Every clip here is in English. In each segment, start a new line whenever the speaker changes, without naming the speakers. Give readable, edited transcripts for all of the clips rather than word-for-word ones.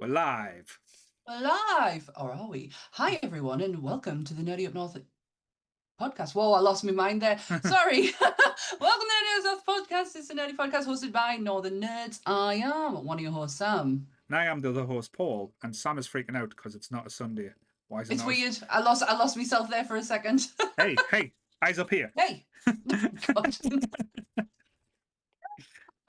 We're live.
We're live, or are we? Hi, everyone, and welcome to the Nerdy Up North podcast. Whoa, I lost my mind there. Sorry. Welcome to the Nerdy Up North podcast. It's a nerdy podcast hosted by Northern Nerds. I am one of your hosts, Sam.
Now I am the other host, Paul, and Sam is freaking out because it's not a Sunday. Why is it
It's
not?
weird. I lost myself there for a second.
Hey, eyes up here.
Hey. God.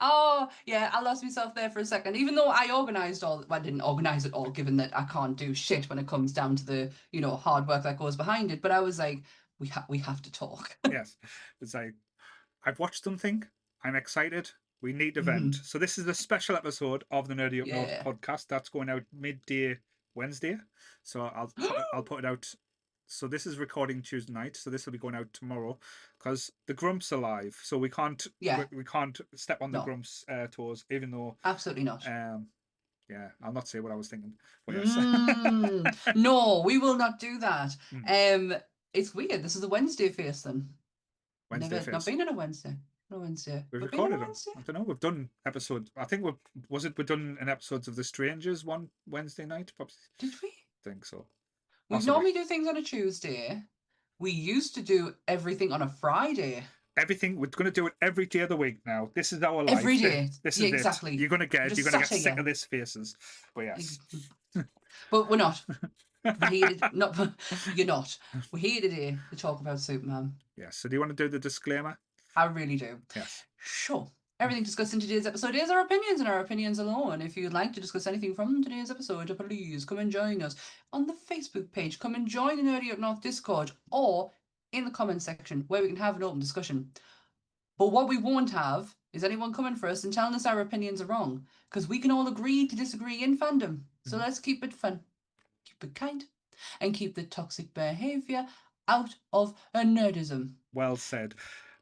Oh, yeah, I lost myself there for a second. Even though I organised all, well, I didn't organise it all, given that I can't do shit when it comes down to the, hard work that goes behind it. But I was like, we have to talk.
Yes, it's like I've watched something. I'm excited. We need to vent.
Mhm.
So this is a special episode of the Nerdy Up North
Yeah.
podcast that's going out midday Wednesday. So I'll put it out. So this is recording Tuesday night. So this will be going out tomorrow because the Grumps are live. So we can't
Yeah.
we can't step on the
No,
Grumps toes, even though
absolutely not.
yeah, I'll not say what I was thinking, but yes.
No, we will not do that.
Mm,
Um, it's weird. This is a Wednesday face then.
Wednesday
Never, not
face.
been on a Wednesday. No Wednesday.
We've
We've been on a
recorded them.
Wednesday?
I don't know. We've done episodes. I think we've done an episodes of The Strangers one Wednesday night. Probably
Did we?
think so.
We
Possibly
normally do things on a Tuesday. We used to do everything on a Friday.
everything. We're going to do it every day of the week now. This is our
Every
life.
day.
This
Yeah,
is it.
exactly.
You're going to get. You're
Just
going to
sat
get sick
here.
of this faces. But yes.
But we're not. We're here to, not, you're not. We're here today to talk about Superman.
Yes. So do you want to do the disclaimer?
I really do.
Yes.
Sure. Everything discussed in today's episode is our opinions and our opinions alone. If you'd like to discuss anything from today's episode, please come and join us on the Facebook page. Come and join the Nerdy Up North Discord or in the comments section where we can have an open discussion. But what we won't have is anyone coming for us and telling us our opinions are wrong, because we can all agree to disagree in fandom. So let's keep it fun, keep it kind, and keep the toxic behaviour out of a nerdism.
Well said.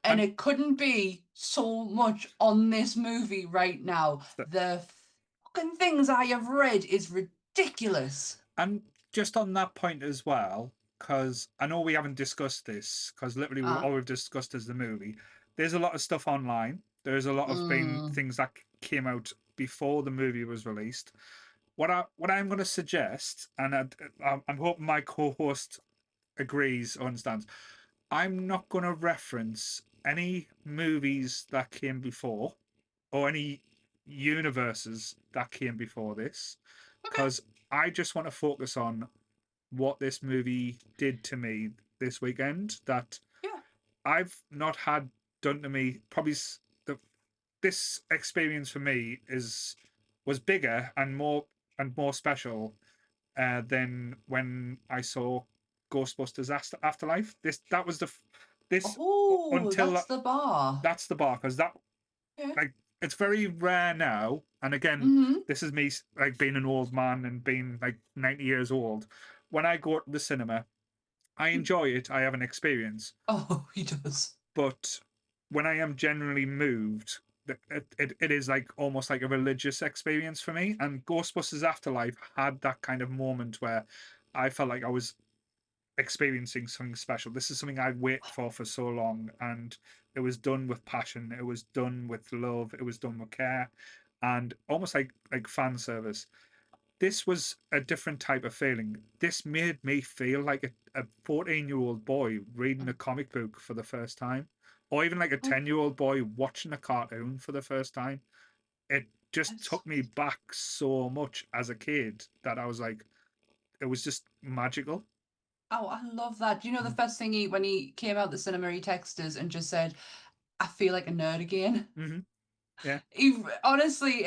And it couldn't be so much on this movie right now.
So-
The fucking things I have read is ridiculous.
And just on that point as well, because I know we haven't discussed this, because literally all we've discussed is the movie. There's a lot of stuff online. There's a lot of things that came out before the movie was released. What I'm going to suggest, and I'm hoping my co-host agrees or understands, I'm not going to reference any movies that came before or any universes that came before this, because I just want to focus on what this movie did to me this weekend that I've not had done to me. Probably this experience for me was bigger and more special than when I saw Ghostbusters Afterlife. That was this until
That's the bar.
that's the bar, because that
Yeah.
like it's very rare now. And again, this is me like being an old man and being like 90 years old. When I go to the cinema, I enjoy it. I have an experience.
Oh, he does.
But when I am generally moved, it is like almost like a religious experience for me. And Ghostbusters Afterlife had that kind of moment where I felt like I was experiencing something special. This is something I'd waited for so long, and it was done with passion. It was done with love. It was done with care, and almost like fan service. This was a different type of feeling. This made me feel like a 14-year-old boy reading a comic book for the first time, or even like a 10-year-old boy watching a cartoon for the first time. It just took me back so much as a kid that I was like, it was just magical.
Oh, I love that. You know, the first thing when he came out the cinema, he texted us and just said, I feel like a nerd again.
Mm-hmm. Yeah.
Honestly,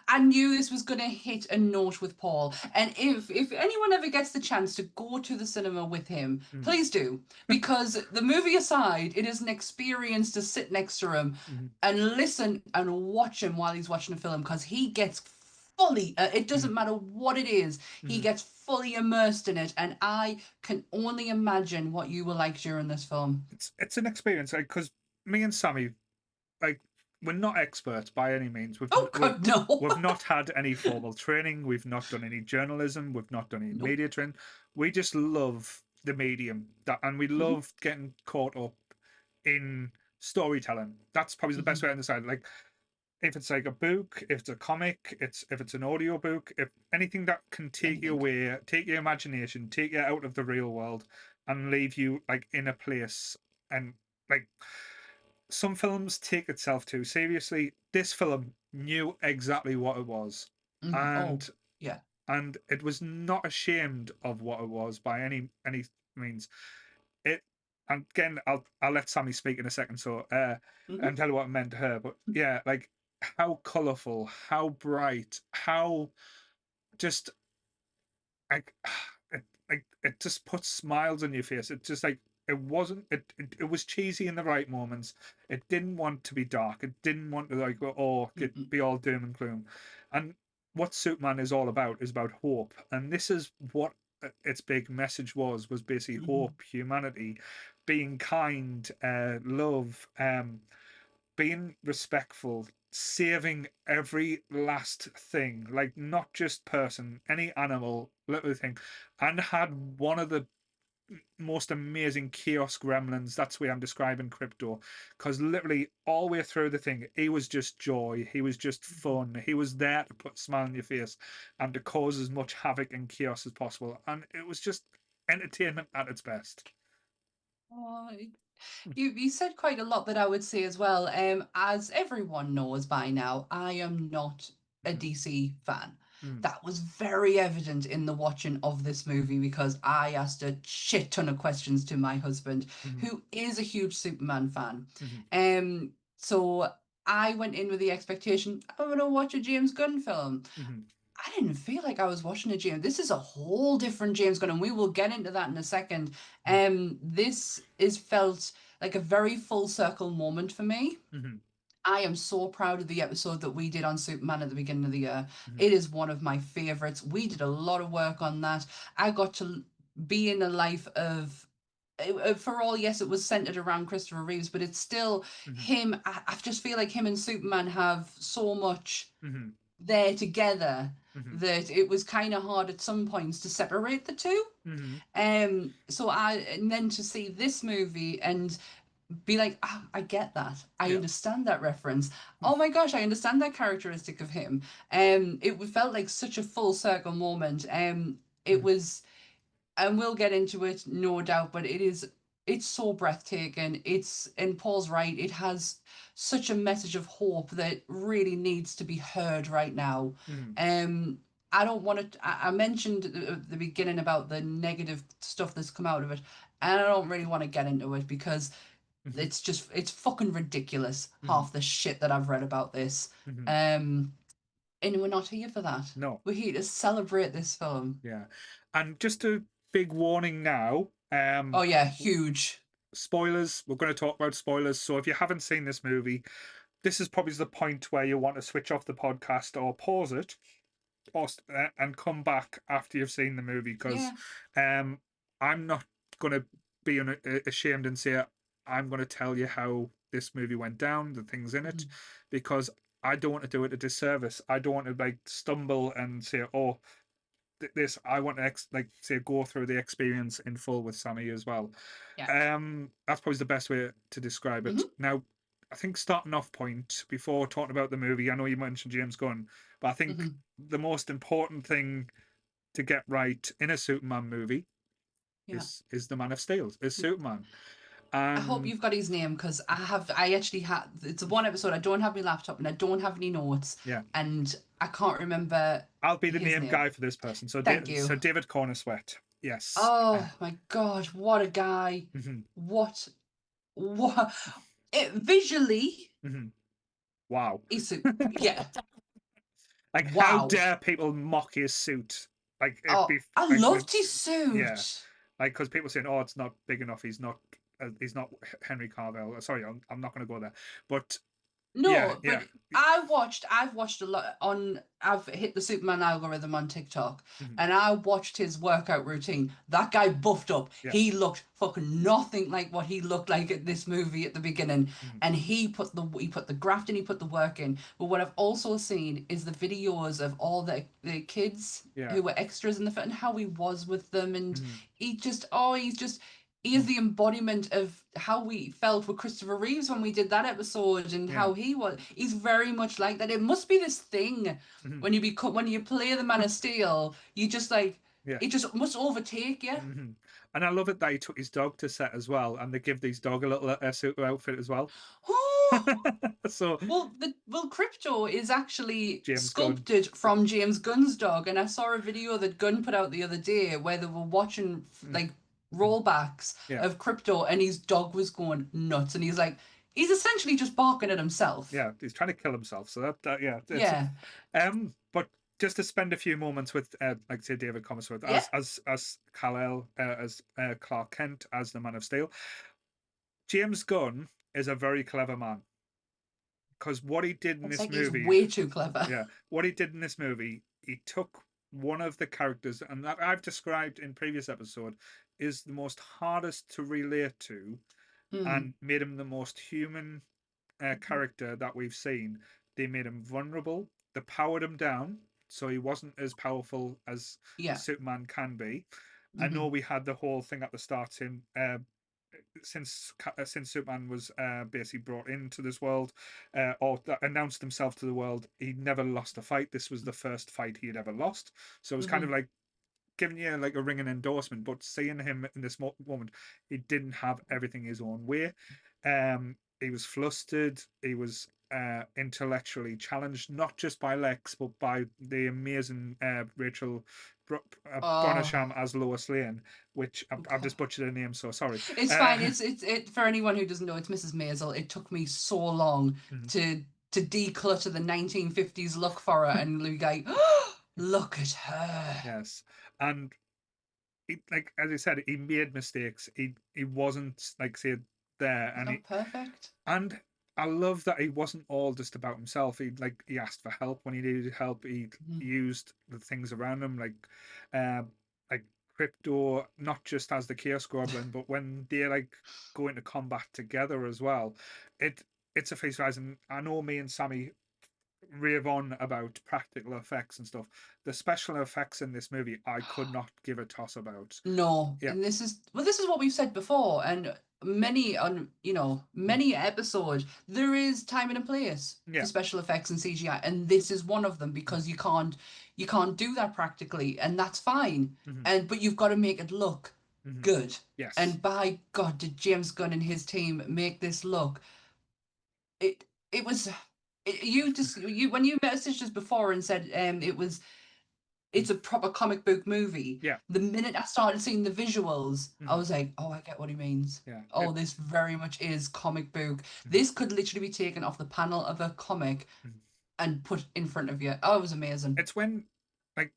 I knew this was going to hit a note with Paul. And if anyone ever gets the chance to go to the cinema with him, please do. Because the movie aside, it is an experience to sit next to him and listen and watch him while he's watching a film, because he gets fully, it doesn't matter what it is, he gets fully immersed in it. And I can only imagine what you were like during this film.
It's an experience, like, because me and Sammy, like, we're not experts by any means.
Oh, God, no.
We've not had any formal training. We've not done any journalism. We've not done any media training. We just love the medium, and we love getting caught up in storytelling. That's probably the best way to understand. Like, if it's like a book, if it's a comic, if it's an audio book, if anything that can take you
Anything.
away, take your imagination, take you out of the real world, and leave you like in a place. And like some films take itself too seriously. This film knew exactly what it was,
Oh,
and
yeah.
it was not ashamed of what it was by any means. It and again, I'll let Sammy speak in a second, so
Hmm.
and tell you what it meant to her. But yeah, like how colourful, how bright, how just like it just puts smiles on your face. It just like it wasn't it was cheesy in the right moments. It didn't want to be dark. It didn't want to like go, oh get
Mm-mm.
be all doom and gloom. And what Superman is all about is about hope. And this is what its big message was basically
Hmm.
hope, humanity, being kind, love, being respectful, saving every last thing, like not just person, any animal, little thing, and had one of the most amazing chaos gremlins. That's the way I'm describing Crypto, because literally all the way through the thing, he was just joy. He was just fun. He was there to put a smile on your face and to cause as much havoc and chaos as possible. And it was just entertainment at its best.
Oh, you said quite a lot that I would say as well. As everyone knows by now, I am not a
Mhm.
DC fan.
Mhm.
That was very evident in the watching of this movie because I asked a shit ton of questions to my husband,
Mhm.
who is a huge Superman fan.
Mhm.
So I went in with the expectation I'm gonna watch a James Gunn film.
Mhm.
I didn't feel like I was watching a James. This is a whole different James Gunn, and we will get into that in a second. This is felt like a very full circle moment for me.
Mhm.
I am so proud of the episode that we did on Superman at the beginning of the year.
Mhm.
It is one of my favorites. We did a lot of work on that. I got to be in a life of for all, yes, it was centered around Christopher Reeves, but it's still
Mhm.
him. I just feel like him and Superman have so much
Mhm.
there together
Mhm.
that it was kind of hard at some points to separate the two.
Mhm.
And then to see this movie and be like, ah, I get that. I
Yeah.
understand that reference.
Mm.
Oh my gosh, I understand that characteristic of him. It felt like such a full circle moment. It
Mhm.
was, and we'll get into it, no doubt, but it's so breathtaking. It's, and Paul's right, it has such a message of hope that really needs to be heard right now.
Mhm.
um I don't want to, I mentioned at the beginning about the negative stuff that's come out of it, and I don't really want to get into it because
Mhm.
it's fucking ridiculous,
Mhm.
half the shit that I've read about this.
Mhm.
um and we're not here for that.
No.
We're here to celebrate this film.
Yeah. And just a big warning now.
Oh yeah, huge.
Spoilers. We're going to talk about spoilers. So if you haven't seen this movie, this is probably the point where you want to switch off the podcast or pause it, or and come back after you've seen the movie because
Yeah.
um, I'm not going to be ashamed and say I'm going to tell you how this movie went down, the things in it,
Mhm.
because I don't want to do it a disservice. I don't want to like stumble and say, "Oh, this." I want to like say go through the experience in full with Sammy as well.
Yeah.
That's probably the best way to describe it.
Hmm.
Now, I think starting off point before talking about the movie, I know you mentioned James Gunn, but I think
Hmm.
the most important thing to get right in a Superman movie
Yeah.
is the Man of Steel, is Superman,
I hope
and
you've got his name because I actually had, it's one episode. I don't have my laptop and I don't have any notes,
yeah,
and I can't remember
I'll be the
his
name
name.
guy for this person. So,
Thank you.
David Corenswet, yes,
Oh my God, what a guy.
mhm,
What, what, visually,
mhm. Wow,
he's yeah,
like how
wow.
dare people mock his suit? Like it
Oh,
be
I
like
loved his
yeah,
suit.
like because people saying, "Oh, it's not big enough. He's not Henry Carvell." Sorry, I'm not going to go there. But yeah,
No, but
yeah,
I've watched a lot on, I've hit the Superman algorithm on TikTok,
mhm,
and I watched his workout routine. That guy buffed up.
yeah,
He looked fucking nothing like what he looked like at this movie at the beginning.
mhm,
And he put the graft in, he put the work in. But what I've also seen is the videos of all the kids
yeah,
who were extras in the film and how he was with them, and
mhm,
he just, oh, he's just, he is the embodiment of how we felt with Christopher Reeves when we did that episode, and
Yeah.
how he was. He's very much like that. It must be this thing
Mhm.
when you play the Man of Steel, you just like
Yeah.
it just must overtake you.
Hmm. And I love it that he took his dog to set as well, and they give these dog a little suit outfit as well. So
Well, Crypto is actually
James Gunn.
sculpted from James Gunn's dog, and I saw a video that Gunn put out the other day where they were watching
Mm.
like rollbacks
Yeah.
of Crypto, and his dog was going nuts, and he's essentially just barking at himself.
Yeah, he's trying to kill himself. So that yeah, it's
Yeah,
but just to spend a few moments with like say David Corenswet
yeah.
as Kal-El, as Clark Kent, as the Man of Steel. James Gunn is a very clever man, because what he did in
It's
this
like he's
movie,
way too clever.
yeah, what he did in this movie, he took one of the characters, and that I've described in previous episode, is the most hardest to relate to,
Hmm.
and made him the most human character that we've seen. They made him vulnerable. They powered him down, so he wasn't as powerful as
Yeah.
Superman can be. I know
Hmm.
we had the whole thing at the start in since Superman was basically brought into this world, or announced himself to the world, he never lost a fight. This was the first fight he had ever lost. So it was kind
Hmm.
of like giving you like a ringing endorsement, but seeing him in this moment, he didn't have everything his own way. He was flustered. He was intellectually challenged, not just by Lex, but by the amazing Rachel Bronasham
Oh.
as Lois Lane, which I've
God.
just butchered her name, so sorry.
It's fine. It's for anyone who doesn't know, it's Mrs. Maisel. It took me so long
Mhm.
to declutter the 1950s look for her and be like, oh, look at her.
Yes, and like as I said, he made mistakes. He wasn't like say there,
He's not perfect.
and I love that he wasn't all just about himself. He asked for help when he needed help. He
Mhm.
used the things around him, uh, like Crypto, not just as the Chaos Goblin, but when they like go into combat together as well. It it's a face rise, and I know me and Sammy rave on about practical effects and stuff. The special effects in this movie, I could not give a toss about.
No,
Yeah,
and this is what we've said before, and
mm,
many episodes there is time and a place for
yeah,
special effects and CGI, and this is one of them
mm,
because you can't do that practically, and that's fine.
mhm,
And but you've got to make it look
mhm.
good.
Yes.
And by God, did James Gunn and his team make this look? It was you just you when you messaged us before and said
Mm,
it's a proper comic book movie.
yeah.
The minute I started seeing the visuals, I
Mhm,
was like, oh, I get what he means.
yeah.
Oh, this very much is comic book.
Mhm,
This could literally be taken off the panel of a comic
mhm.
and put in front of you. Oh, it was amazing.
It's when like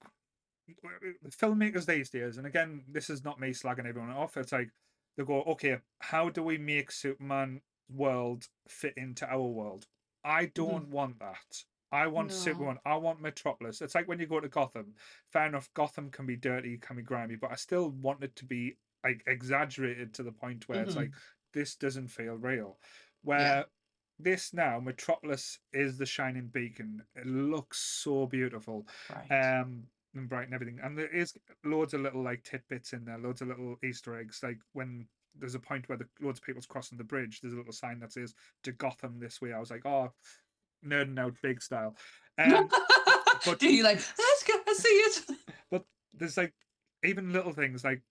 filmmakers these days, and again, this is not me slagging everyone off. It's like they go, okay, how do we make Superman world fit into our world? I
Hmm.
don't want that. I want
No.
Superman. I want Metropolis. It's like when you go to Gotham. Fair enough, Gotham can be dirty, can be grimy, but I still want it to be like exaggerated to the point where it's
Hmm.
like this doesn't feel real.
Yeah.
Where this now, Metropolis is the shining beacon. It looks so beautiful.
Right.
Um, and bright and everything. And there is loads of little like tidbits in there, loads of little Easter eggs. Like when there's a point where loads of people's crossing the bridge, there's a little sign that says "To Gotham this way." I was like, oh, nerding out big style. Um, but
Do you like, let's go see it?
but there's like even little things like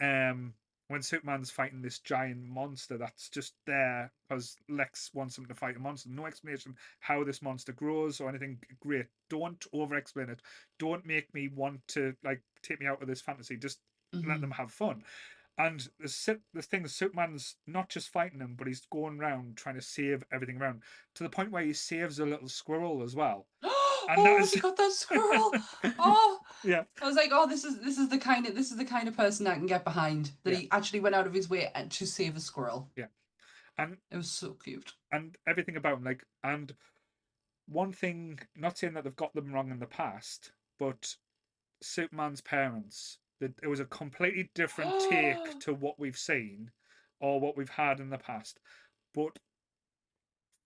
um when Superman's fighting this giant monster that's just there because Lex wants him to fight a monster. No explanation how this monster grows or anything. Great. Don't over explain it. Don't make me want to like take me out of this fantasy. Just let them
Hmm.
have fun. And this thing, Superman's not just fighting him, but he's going around trying to save everything around to the point where he saves a little squirrel as well. And that
Oh, he
is
got that squirrel. Oh,
yeah,
I was like, oh, this is the kind of person I can get behind. That
yeah,
he actually went out of his way to save a squirrel.
yeah. And
It was so cute.
everything about him. Like, and one thing, not saying that they've got them wrong in the past, but Superman's parents, that it was a completely different take to what we've seen or what we've had in the past. But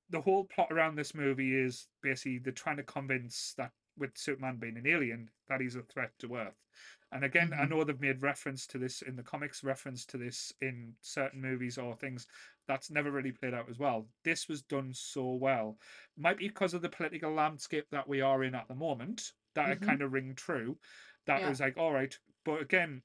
the whole plot around this movie is basically they're trying to convince that with Superman being an alien, that he's a threat to Earth. And again, I know they've made reference to this in the comics, reference to this in certain movies or things. That's never really played out as well. This was done so well. Might be because of the political landscape that we are in at the moment that it kind of ring true. That it
Yeah.
was like, all right, but again,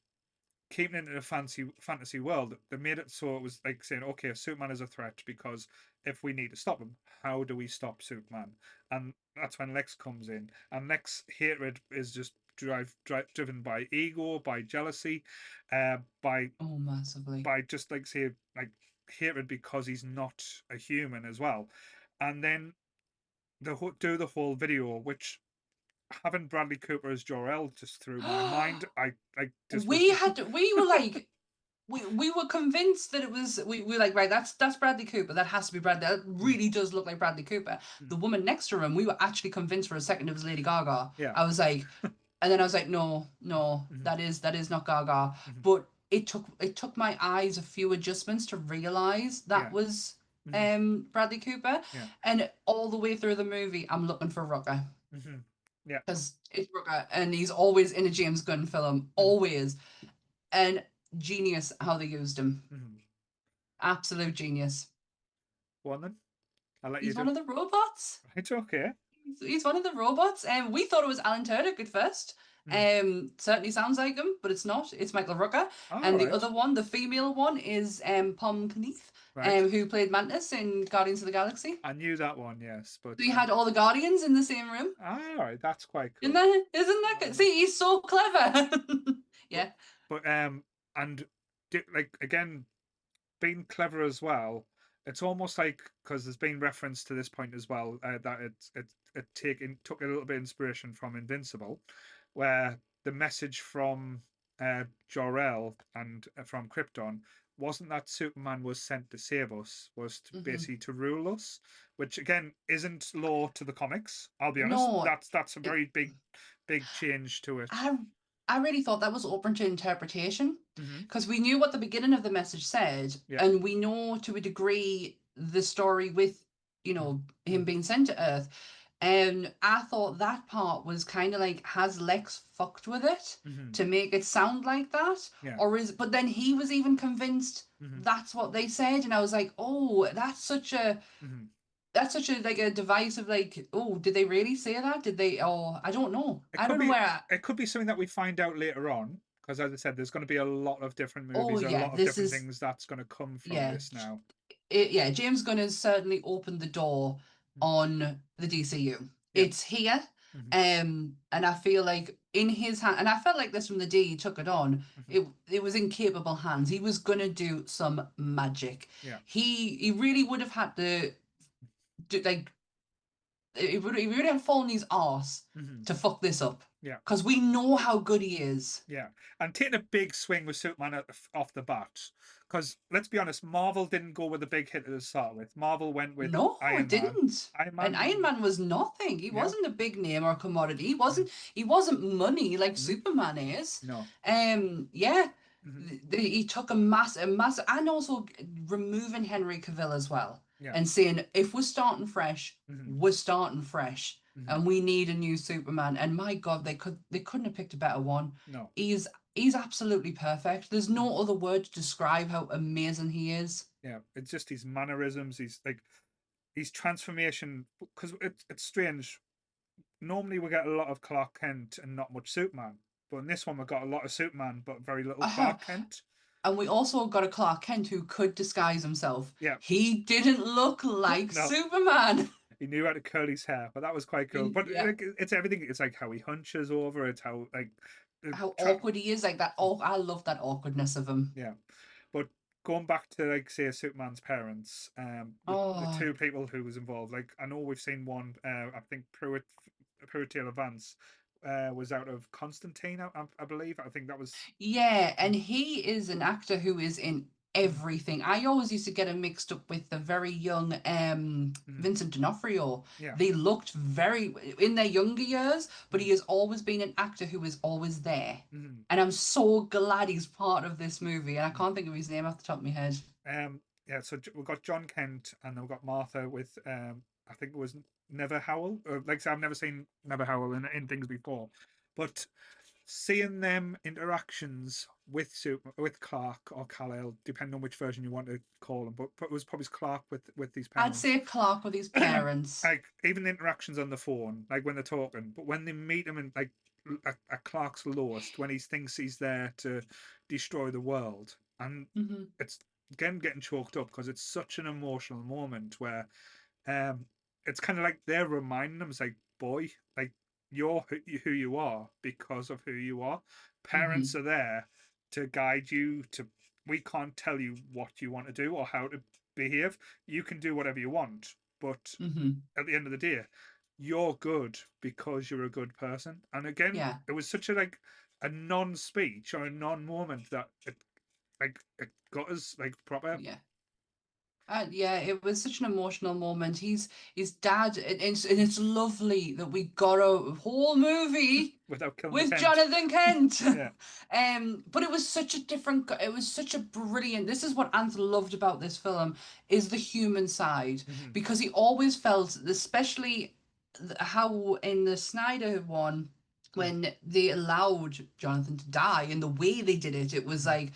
keeping it in a fantasy world, they made it so it was like saying, okay, Superman is a threat because if we need to stop him, how do we stop Superman? And that's when Lex comes in, and Lex hatred is just driven by ego, by jealousy, by
Oh, massively.
just like say like hatred because he's not a human as well, and then do the whole video, which having Bradley Cooper as Jor-El just through my mind, I just was
We were like, we were convinced that it was we were like, right, that's Bradley Cooper. That has to be Bradley. That really does look like Bradley Cooper. The woman next to him, we were actually convinced for a second it was Lady Gaga.
yeah.
I was like, and then I was like, no, that is not Gaga. But it took my eyes a few adjustments to realize that
Yeah.
was Bradley Cooper.
Yeah.
And all the way through the movie, I'm looking for Rucker.
Yeah.
Because it's Rucker, and he's always in a James Gunn film, always. And genius how they used him. Absolute genius.
Go on then. I'll let you
He's
do.
one of the robots.
It's okay.
He's one of the robots. And we thought it was Alan Tudyk at first. Certainly sounds like him, but it's not. It's Michael Rooker.
All
And the
right.
other one, the female one, is Pom Kneith,
Right.
who played Mantis in Guardians of the Galaxy.
I knew that one, yes, but
So he had all the Guardians in the same room.
all right, that's quite cool.
Isn't that good? See, he's so clever. Yeah.
But and like again, being clever as well. It's almost like because there's been reference to this point as well that it took a little bit of inspiration from Invincible, where the message from Jor-El and from Krypton wasn't that Superman was sent to save us, was to, basically to rule us, which again isn't law to the comics. I'll be honest.
No,
That's a very big change to it.
I really thought that was open to interpretation
Mm-hmm.
because we knew what the beginning of the message said,
Yeah.
and we know to a degree the story with him being sent to Earth. And I thought that part was kind of like, has Lex fucked with it to make it sound like that?
Yeah.
Or but then he was even convinced that's what they said. And I was like, oh, that's such a like a device of like, oh, did they really say that? Did they? Oh, I don't know. I don't know where.
It could be something that we find out later on, because as I said, there's going to be a lot of different
Oh
movies, a
yeah,
lot of different things that's going to come from this now.
Yeah, James Gunn has certainly opened the door on the DCU.
Yeah.
It's here, and I feel like in his hand, and I felt like this from the day he took it on. It was in capable hands. He was gonna do some magic.
Yeah.
He really would have had to do like. He would have fallen his arse to fuck this up.
Yeah.
Because we know how good he is.
Yeah. And taking a big swing with Superman off the bat. Because let's be honest, Marvel didn't go with a big hit to start with. Marvel went with Iron Man.
Didn't.
Iron Man.
And Iron Man was nothing. He wasn't a big name or commodity. He wasn't money like Superman is.
No.
Yeah. He took a massive, and also removing Henry Cavill as well.
Yeah.
And saying, if we're starting fresh, we're starting fresh. And we need a new Superman. And my God, they couldn't have picked a better one.
No.
He's absolutely perfect. There's no other word to describe how amazing he is.
Yeah, it's just his mannerisms. He's like his transformation. Because it's strange. Normally we get a lot of Clark Kent and not much Superman, but in this one we got a lot of Superman but very little Clark Kent.
And we also got a Clark Kent who could disguise himself.
Yeah.
He didn't look like Superman.
He knew how to curl his hair, but that was quite cool. But it's everything. It's like how he hunches over. It's how
awkward he is. Like that. Oh, I love that awkwardness of him.
Yeah, but going back to like say Superman's parents, the two people who was involved. Like I know we've seen one. I think Pruitt Taylor Vance was out of Constantine. I believe. I think that was.
Yeah, and he is an actor who is in everything. I always used to get him mixed up with the very young Vincent D'Onofrio.
Yeah.
They looked very in their younger years, but he has always been an actor who is always there. And I'm so glad he's part of this movie. And I can't think of his name off the top of my head.
Yeah, so we've got John Kent and then we've got Martha with I think it was Never Howl. Or, like I said, I've never seen Never Howl in things before, but seeing them interactions with Clark or Kal-El, depending on which version you want to call them, but it was probably Clark with these
I'd
parents.
say Clark with his parents.
Like even the interactions on the phone, like when they're talking, but when they meet him and like at Clark's lowest, when he thinks he's there to destroy the world, and
Mm-hmm.
it's again getting choked up because it's such an emotional moment where um, it's kind of like they're reminding them, it's like, boy, like you're who you are because of who you are.
Mm-hmm.
Parents are there to guide you. To we can't tell you what you want to do or how to behave. You can do whatever you want, but
Mm-hmm.
at the end of the day, you're good because you're a good person. And again,
Yeah.
it was such a like a non-speech or a non-moment that it got us like proper
Yeah. Yeah, it was such an emotional moment. His dad, and it's lovely that we got a whole movie
without killing the
with
tent.
Jonathan Kent.
Yeah.
But it was such a different. It was such a brilliant. This is what Ant loved about this film is the human side
Hmm.
because he always felt, especially how in the Snyder one when they allowed Jonathan to die and the way they did it, it was
Hmm.
like,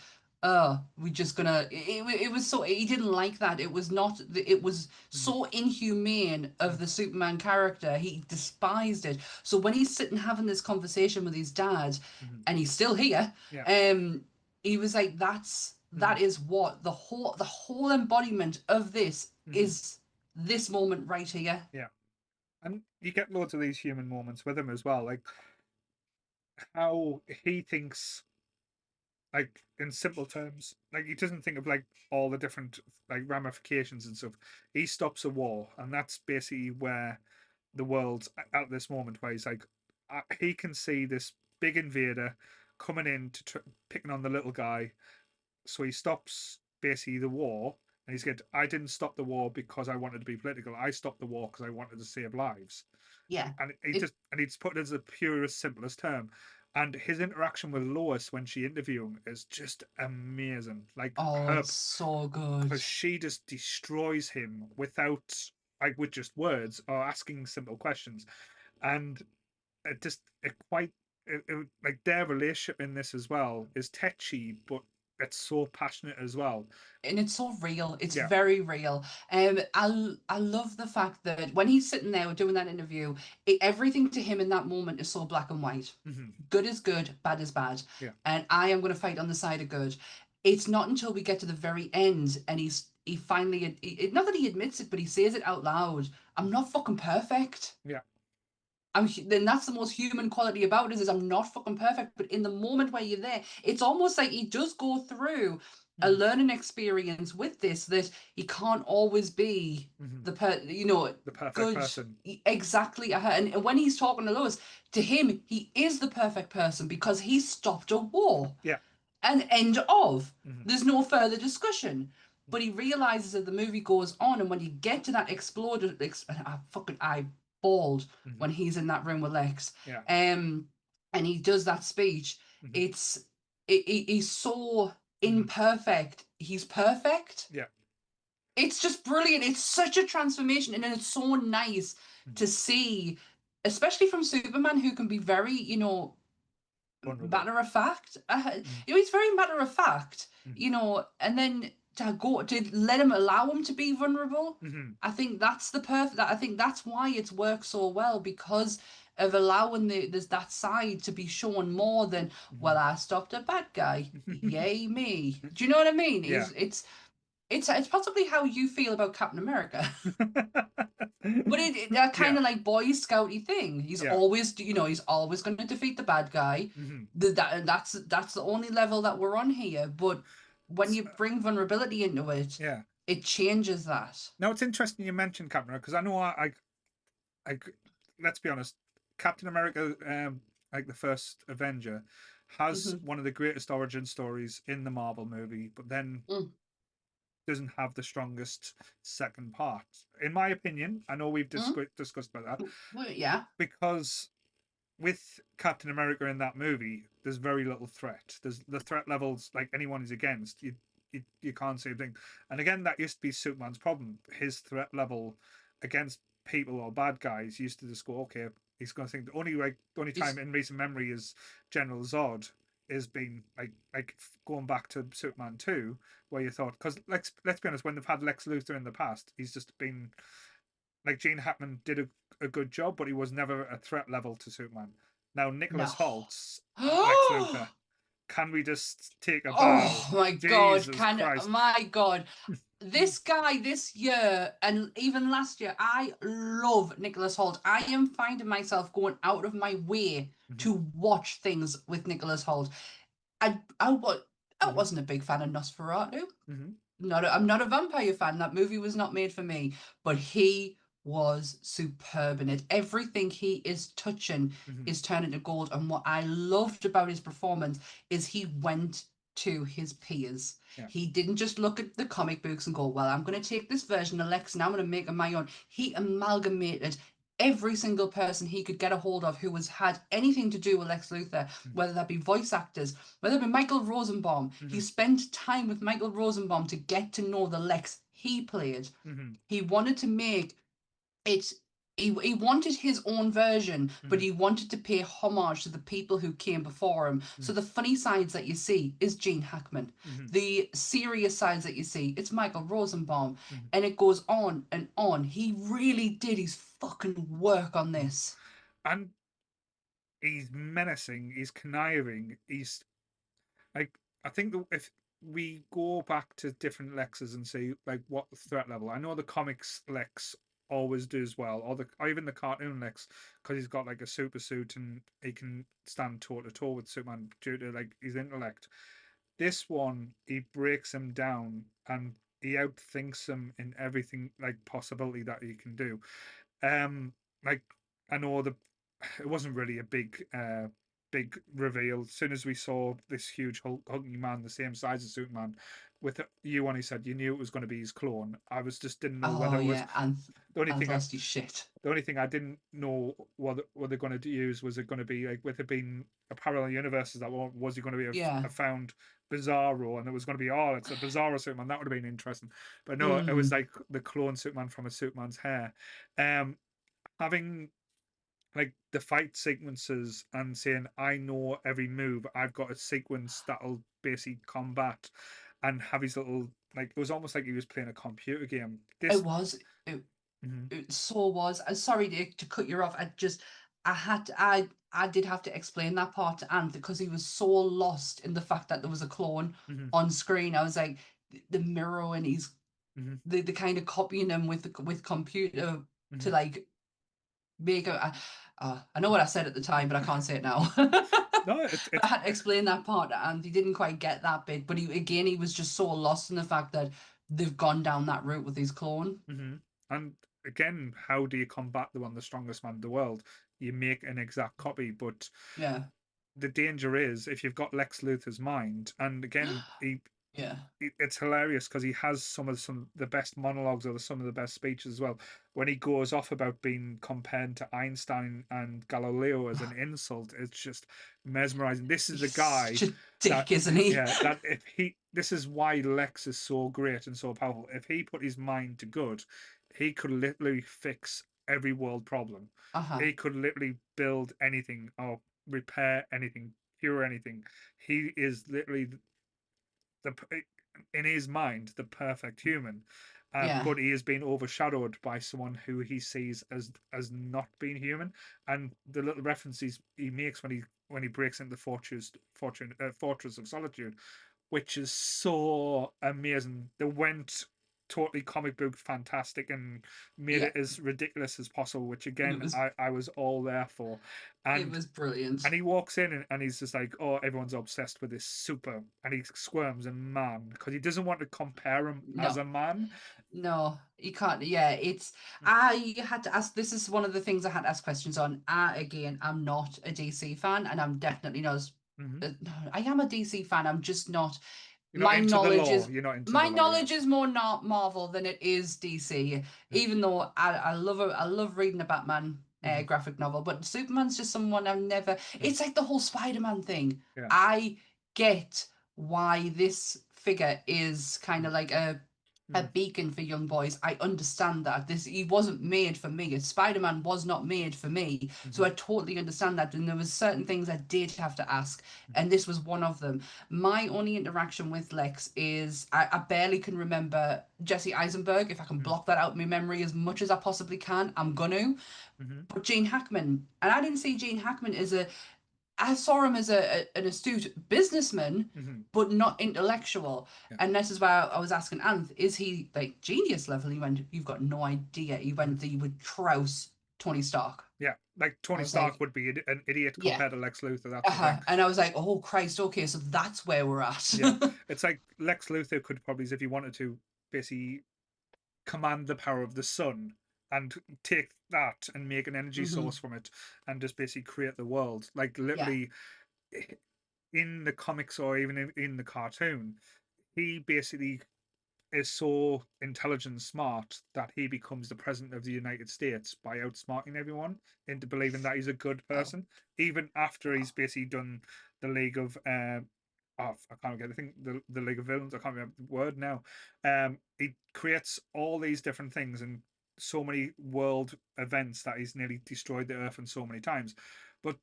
we just gonna. It was so he didn't like that. It was not. It was
Hmm.
so inhumane of the Superman character. He despised it. So when he's sitting having this conversation with his dad,
Hmm.
and he's still here,
Yeah.
um, he was like,
Hmm.
that is what the whole embodiment of this
Hmm.
is. This moment right here.
Yeah. And you get loads of these human moments with him as well, like how he thinks, like in simple terms, like he doesn't think of like all the different like ramifications and stuff. He stops a war, and that's basically where the world's at this moment where he's like, he can see this big invader coming in to picking on the little guy, so he stops basically the war. And he's said, I didn't stop the war because I wanted to be political. I stopped the war because I wanted to save lives.
Yeah.
And he
It
just and he's put it as the purest, simplest term. And his interaction with Lois when she interviewed him is just amazing. Like
oh,
her,
it's so good.
because she just destroys him without like with just words or asking simple questions. And it quite like their relationship in this as well is tetchy, but it's so passionate as well.
And it's so real. It's
Yeah.
very real. I love the fact that when he's sitting there doing that interview, everything to him in that moment is so black and white.
Hmm.
Good is good, bad is bad,
Yeah.
and I am going to fight on the side of good. It's not until we get to the very end and he finally not that he admits it, but he says it out loud. I'm not fucking perfect.
Yeah.
Then that's the most human quality about it is I'm not fucking perfect. But in the moment where you're there, it's almost like he does go through a
Hmm.
learning experience with this that he can't always be
Hmm.
the
The perfect
good
person.
exactly. And when he's talking to Lois, to him, he is the perfect person because he stopped a war.
Yeah.
And end of.
Hmm.
There's no further discussion. But he realizes as the movie goes on, and when you get to that exploded, I bawled
Hmm.
when he's in that room with Lex,
Yeah.
um, and he does that speech.
Hmm.
It's he's so
Hmm.
imperfect. He's perfect.
Yeah.
It's just brilliant. It's such a transformation, and it's so nice
Hmm.
to see, especially from Superman, who can be very,
Vulnerable.
matter of fact.
Hmm.
He's very matter of fact,
Hmm.
and then to let him allow him to be vulnerable.
Hmm.
I think that's the perfect. I think that's why it's worked so well because of allowing there's that side to be shown more than well, I stopped a bad guy,
Hmm.
yay me. Do you know what I mean?
Yeah.
It's possibly how you feel about Captain America. But that kind
Yeah.
of like Boy Scouty thing.
Yeah.
He's always going to defeat the bad guy.
Hmm.
That's the only level that we're on here. But when you bring vulnerability into it,
Yeah.
it changes that.
Now it's interesting you mentioned Captain America because I know I, let's be honest, Captain America, like the first Avenger, has
Hmm.
one of the greatest origin stories in the Marvel movie, but then
Mm.
doesn't have the strongest second part. In my opinion, I know we've
Mm.
discussed about that
Well, yeah.
because with Captain America in that movie, there's very little threat. There's the threat levels like anyone is against. You can't say a thing. And again, that used to be Superman's problem. His threat level against people or bad guys, used to just go, okay, he's going to think the only time
He's
in recent memory is General Zod is been like going back to Superman 2, where you thought, because let's be honest, when they've had Lex Luthor in the past, he's just been like, Gene Hackman did a good job, but he was never a threat level to Superman. Now
no.
Nicholas Holt's Lex Luthor, can we just take a bow?
Oh my God!
Jesus Christ!
My God! This guy this year and even last year, I love Nicholas Hoult. I am finding myself going out of my way
Mm-hmm.
to watch things with Nicholas Hoult. I
Mm-hmm.
wasn't a big fan of Nosferatu.
Mm-hmm.
I'm not a vampire fan. That movie was not made for me. But he was superb in it. Everything he is touching
Mm-hmm.
is turning to gold. And what I loved about his performance is he went to his peers.
Yeah.
He didn't just look at the comic books and go, well, I'm going to take this version of Lex and I'm going to make it my own. He amalgamated every single person he could get a hold of who has had anything to do with Lex Luthor, whether that be voice actors, whether it be Michael Rosenbaum.
Mm-hmm.
He spent time with Michael Rosenbaum to get to know the Lex he played.
Mm-hmm.
He wanted to make it. He wanted his own version, but he wanted to pay homage to the people who came before him. So the funny sides that you see is Gene Hackman.
Mm-hmm.
The serious sides that you see, it's Michael Rosenbaum.
Mm-hmm.
And it goes on and on. He really did his fucking work on
Mm-hmm.
this.
And he's menacing, he's conniving, he's like, I think that if we go back to different Lexes and see like what threat level, I know the comics Lex always does well, or even the cartoon Lex, because he's got like a super suit and he can stand toe to toe with Superman due to like his intellect. This one, he breaks him down and he outthinks him in everything like possibility that he can do. Um, like, I know it wasn't really a big reveal. As soon as we saw this huge hulking man, the same size as Superman, with you when he said you knew it was going to be his clone. I was just didn't know whether
Oh
it was
yeah, and
the only thing.
thirsty shit.
The only thing I didn't know what they're going to use, was it going to be like, with it being a parallel universe, is that, was he going to be
Yeah.
a found Bizarro, and it was going to be, oh, it's a Bizarro Superman, that would have been interesting, but no, it was
Mm.
like the clone Superman from a Superman's hair. Having like the fight sequences and saying, I know every move, I've got a sequence that'll basically combat, and have his little, like, it was almost like he was playing a computer game.
It
This.
was.
Mhm.
It so was. I'm sorry to cut you off. I did have to explain that part to Ant because he was so lost in the fact that there was a clone
Mhm.
on screen. I was like, the mirror and he's
Mhm.
the kind of copying him with computer to
Mhm.
like make a. I know what I said at the time, but I can't say it now.
No,
But I had to explain that part, and he didn't quite get that bit. But he was just so lost in the fact that they've gone down that route with his clone.
Mhm. And again, how do you combat the one, the strongest man in the world? You make an exact copy, but
Yeah.
the danger is, if you've got Lex Luthor's mind, and again,
Yeah.
it's hilarious because he has some of the best monologues, or some of the best speeches as well. When he goes off about being compared to Einstein and Galileo as an insult, it's just mesmerizing. This is
He's
a guy
such a
that,
dick, isn't he?
yeah, that if he, this is why Lex is so great and so powerful. If he put his mind to good, he could literally fix every world problem.
Uh-huh.
He could literally build anything, or repair anything, cure anything. He is literally the in his mind the perfect human,
Yeah.
but he has been overshadowed by someone who he sees as not being human. And the little references he makes when he breaks into the fortress of solitude, which is so amazing. They went totally comic book fantastic and made
Yeah.
it as ridiculous as possible, which
It
again
was
I was all there for.
it
and
was brilliant.
and he walks in, and he's just like, oh, everyone's obsessed with this super. And he squirms in man because he doesn't want to compare him as
No.
a man.
No, you can't. Yeah, it's. I had to ask. This is one of the things I had to ask questions on. Again, I'm not a DC fan, and I'm definitely not.
Mm-hmm.
I am a DC fan. I'm just not.
You're not
My
into the
knowledge
law.
is
You're not into
my
the law, yeah.
knowledge is more not Marvel than it is DC. Even though I love reading a Batman
Mm-hmm.
graphic novel, but Superman's just someone I've never. It's like the whole Spider-Man thing.
Yeah.
I get why this figure is kind of like a beacon for young boys. I understand that. He wasn't made for me. Spider-Man was not made for me. So I totally understand that. And there was certain things I did have to ask, and this was one of them. My only interaction with Lex is I barely can remember Jesse Eisenberg. If I can block that out of my memory as much as I possibly can, I'm gonna. But Gene Hackman, and I didn't see Gene Hackman as I saw him as an astute businessman, but not intellectual.
Yeah.
And this is why I was asking Anth, is he like genius level? He went, you've got no idea. He went, he would trouse Tony Stark.
Yeah, like Tony Stark would be an idiot compared to Lex Luthor. That's the thing.
And I was like, oh Christ, okay, so that's where we're at.
Yeah, it's like Lex Luthor could probably, if he wanted to, basically command the power of the sun and take that and make an energy source from it and just basically create the world. Like literally in the comics or even in the cartoon, he basically is so intelligent and smart that he becomes the president of the United States by outsmarting everyone into believing that he's a good person, even after he's basically done the League of I can't get. I think the League of Villains. I can't remember the word now. He creates all these different things and so many world events that he's nearly destroyed the Earth and so many times. But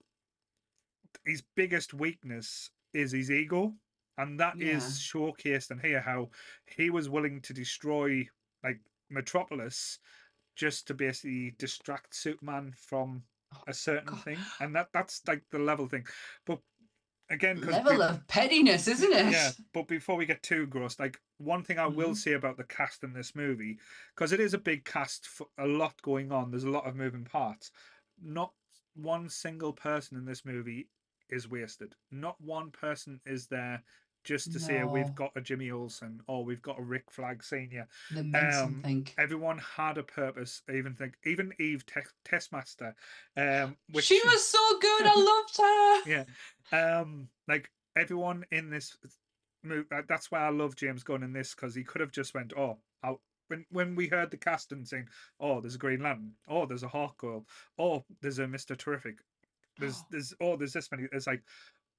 his biggest weakness is his ego, and that is showcased in here. How he was willing to destroy like Metropolis just to basically distract Superman from a certain thing, and that's like the level thing. But again,
level of pettiness, isn't it?
Yeah, but before we get too gross, like one thing I will say about the cast in this movie, because it is a big cast, for a lot going on. There's a lot of moving parts. Not one single person in this movie is wasted. Not one person is there just to say we've got a Jimmy Olsen or we've got a Rick Flag Senior.
They meant something.
Everyone had a purpose. Even Eve Testmaster, which
she was so good. I loved her.
Yeah, like everyone in this movie. That's why I love James Gunn in this, because he could have just went, oh, when we heard the casting saying, oh, there's a Green Lantern, oh, there's a Hawk Girl, oh, there's a Mr. Terrific, there's this many. It's like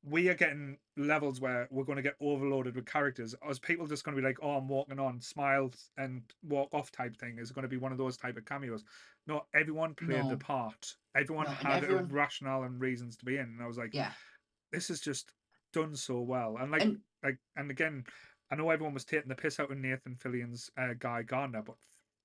we are getting levels where we're going to get overloaded with characters. As people just going to be like, oh, I'm walking on, smiles and walk off type thing is going to be one of those type of cameos. No, everyone played the part. Everyone had a rationale and reasons to be in. And I was like, this is just done so well. And and again, I know everyone was taking the piss out of Nathan Fillion's Guy Gardner, but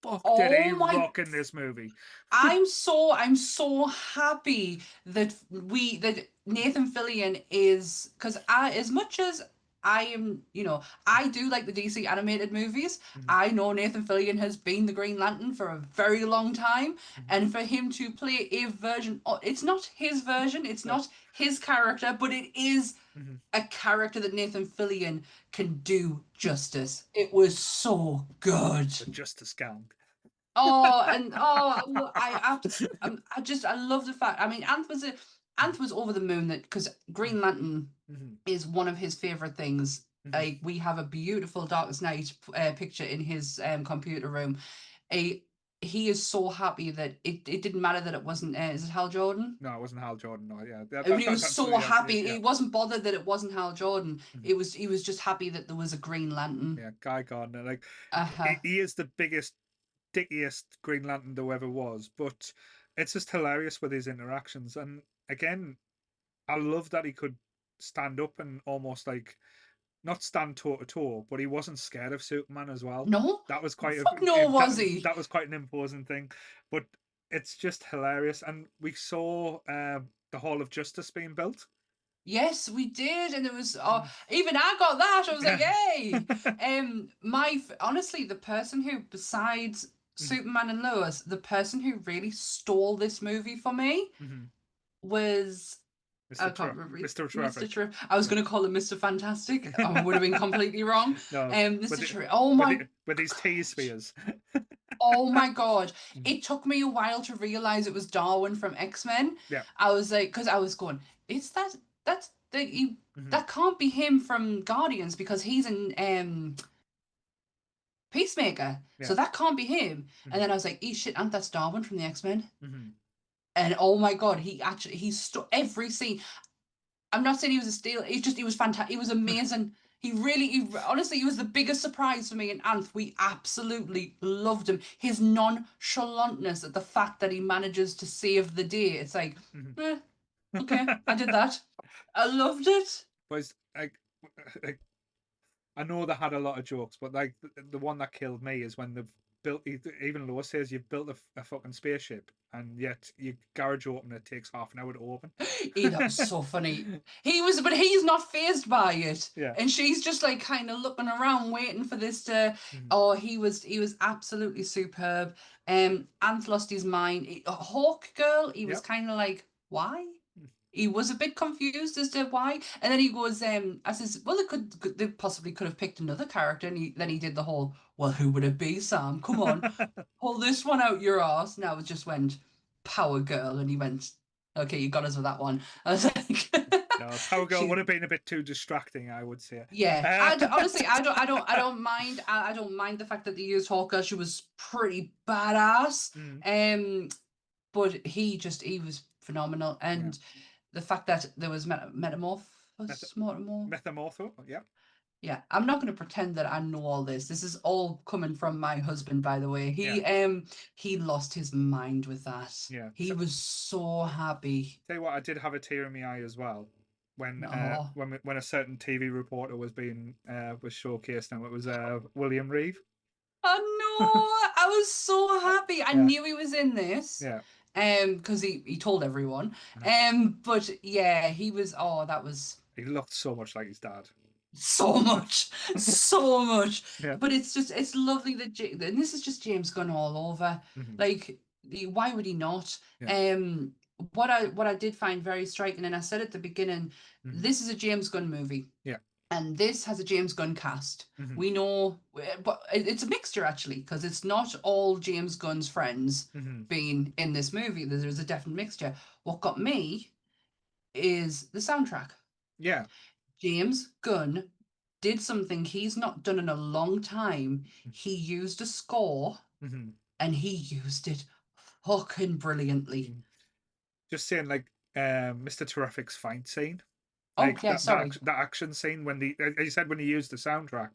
fuck, did he rock in this movie?
I'm so happy that Nathan Fillion is, because as much as I am, I do like the DC animated movies. I know Nathan Fillion has been the Green Lantern for a very long time, and for him to play a version, it's not his version, it's not his character, but it is a character that Nathan Fillion can do justice. It was so good.
The Justice Gang.
I love the fact. I mean, Anth was over the moon that, because Green Lantern is one of his favorite things. Like, we have a beautiful Darkest Night picture in his computer room. He is so happy that it didn't matter that it wasn't. Is it Hal Jordan?
No, it wasn't Hal Jordan. No, yeah.
He was so happy. He wasn't bothered that it wasn't Hal Jordan. He was just happy that there was a Green Lantern.
Yeah, Guy Gardner. Like, he is the biggest, dickiest Green Lantern there ever was. But it's just hilarious with his interactions. And again, I love that he could stand up and almost like not stand toe to toe, but he wasn't scared of Superman as well.
No,
that was quite
was he?
That was quite an imposing thing. But it's just hilarious, and we saw the Hall of Justice being built.
Yes, we did, and it was even I got that. I was like, "Yay!" Honestly, the person who, besides Superman and Lois, the person who really stole this movie for me was. I can't remember.
Mr. Terrific.
I was going to call him Mr. Fantastic. I would have been completely wrong.
No,
Mr. Terrific. Oh my!
With his T-spheres.
Oh my god! It took me a while to realize it was Darwin from X-Men.
Yeah.
I was like, because I was going, that can't be him from Guardians, because he's in Peacemaker. So that can't be him. And then I was like, shit, and that's Darwin from the X-Men. And oh my god, he every scene. I'm not saying he was a steal. He was fantastic. He was amazing. Honestly, he was the biggest surprise for me in Anth. We absolutely loved him. His nonchalantness at the fact that he manages to save the day. It's like, okay, I did that. I loved it.
But I know they had a lot of jokes, but like the one that killed me is when they've built. Even Lois says you've built a fucking spaceship, and yet your garage opener takes half an hour to open.
That was so funny. But he's not fazed by it.
Yeah.
And she's just like kind of looking around, waiting for this to. Oh, he was absolutely superb. Ant lost his mind. Hawk Girl, he was kind of like, why? He was a bit confused as to why, and then he goes, I says, well, they possibly could have picked another character, and then he did the whole, well, who would it be, Sam? Come on, pull this one out your arse. Now it just went, Power Girl, and he went, okay, you got us with that one. I was like,
no, Power Girl would have been a bit too distracting, I would say.
Yeah, honestly, I don't mind. I don't mind the fact that they used Hawker. She was pretty badass. But he was phenomenal, and the fact that there was Metamorpho,
yeah.
Yeah, I'm not going to pretend that I know all this. This is all coming from my husband, by the way. He lost his mind with that.
Yeah,
he was so happy.
Tell you what, I did have a tear in my eye as well when a certain TV reporter was showcased, and it was William Reeve.
Oh no, I was so happy. I knew he was in this.
Yeah.
Because he told everyone. But yeah, he was. Oh, that was.
He looked so much like his dad.
So much, so much.
Yeah.
But it's lovely that and this is just James Gunn all over. Like, why would he not? What I did find very striking, and I said at the beginning, this is a James Gunn movie.
Yeah.
And this has a James Gunn cast. We know, but it's a mixture actually, because it's not all James Gunn's friends being in this movie. There's a definite mixture. What got me is the soundtrack.
Yeah.
James Gunn did something he's not done in a long time. He used a score, and he used it fucking brilliantly.
Just saying, like, Mr. Terrific's fight scene.
Like,
that action scene when as you said, when he used the soundtrack,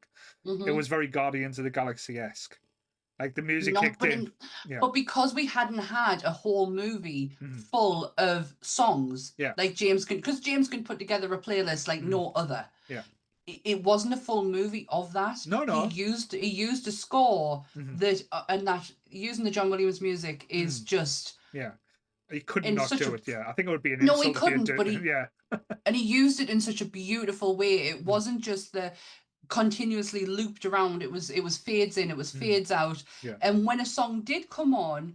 it was very Guardians of the Galaxy-esque. Like the music kicked in.
But because we hadn't had a whole movie full of songs, like James Gunn, because James Gunn put together a playlist like no other.
Yeah.
It wasn't a full movie of that.
No.
He used a score that and that using the John Williams music is just.
Yeah. He couldn't not do it. Yeah, I think it would be an insult.
No, he couldn't. But and he used it in such a beautiful way. It wasn't just the continuously looped around. It was fades in, it was fades out. And when a song did come on,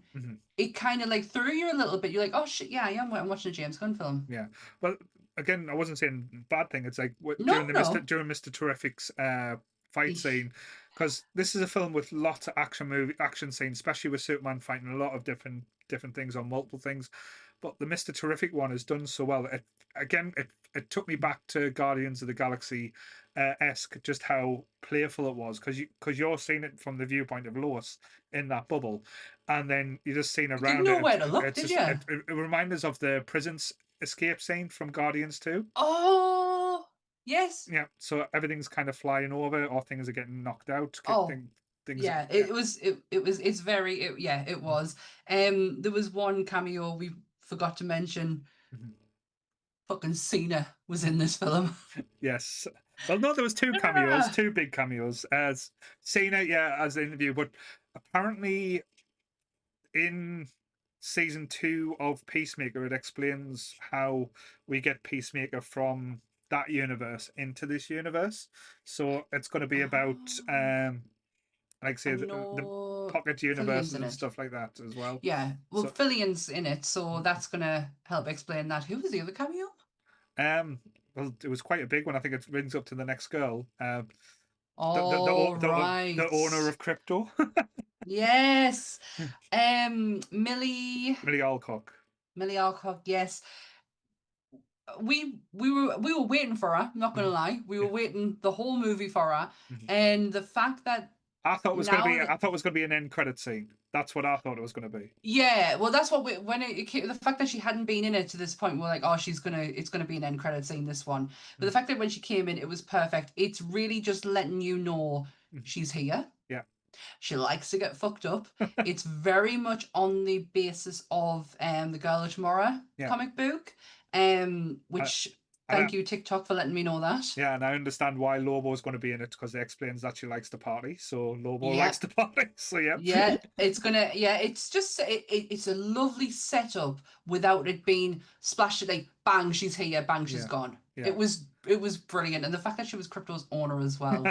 it kind of like threw you a little bit. You're like, oh shit, yeah, I'm watching a James Gunn film.
Yeah, well, again, I wasn't saying bad thing. It's like during Mr. Terrific's fight scene, because this is a film with lots of action scenes, especially with Superman fighting a lot of different things on multiple things. But the Mr. Terrific one is done so well. It took me back to Guardians of the Galaxy esque, just how playful it was, because you're seeing it from the viewpoint of Lois in that bubble, and then you just seen around.
You didn't know where to look, did you?
It reminds us of the prison escape scene from Guardians 2.
Oh yes.
Yeah. So everything's kind of flying over, or things are getting knocked out.
It was. It was. There was one cameo we forgot to mention. Fucking Cena was in this film.
Yes. Well, no, there was two cameos, two big cameos. As Cena, as the interview, but apparently in season 2 of Peacemaker, it explains how we get Peacemaker from that universe into this universe. So it's going to be about, like say, the pocket universe and stuff like that as well.
Yeah, well, Fillion's in it, so that's going to help explain that. Who was the other cameo?
Well, it was quite a big one. I think it brings up to the next girl. The owner of crypto.
Yes. Millie
Alcock.
Millie Alcock, yes. We were waiting for her, I'm not gonna lie. We were waiting the whole movie for her. And the fact that
I thought it was going to be.
now.
I thought it was going to be an end credit scene. That's what I thought it was going to be.
Yeah, well, that's what when it came, the fact that she hadn't been in it to this point, we're like, oh, it's gonna be an end credit scene, this one. But the
Mm.
fact that when she came in, it was perfect. It's really just letting you know
Mhm.
she's here.
Yeah.
She likes to get fucked up. It's very much on the basis of the Girl of Tomorrow
Yeah.
comic book,
I,
which
I,
thank you TikTok for letting me know that.
yeah, and I understand why Lobo's going to be in it because it explains that she likes to party. So Lobo likes
Yep.
to party. So yeah.
Yeah, it's just it's a lovely setup without it being splashed like bang, she's here, bang, she's
Yeah.
gone.
Yeah.
It was brilliant. And the fact that she was Crypto's owner as well.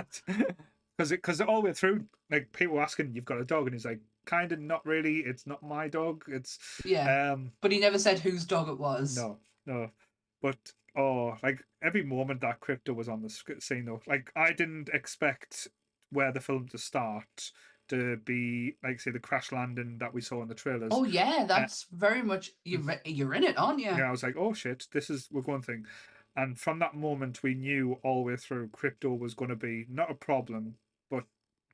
Because all the way through, like people asking, "You've got a dog," and he's like, "Kind of, not really. It's not my dog. It's
Yeah. But he never said whose dog it was.
no, no." But like every moment that Crypto was on the scene, though, like I didn't expect where the film to start to be like say the crash landing that we saw in the trailers.
Oh yeah,
Uh,
that's very much you're in it, aren't you?
yeah, I was like, "Oh shit, this is we're going thing." And from that moment, we knew all the way through Crypto was going to be not a problem, but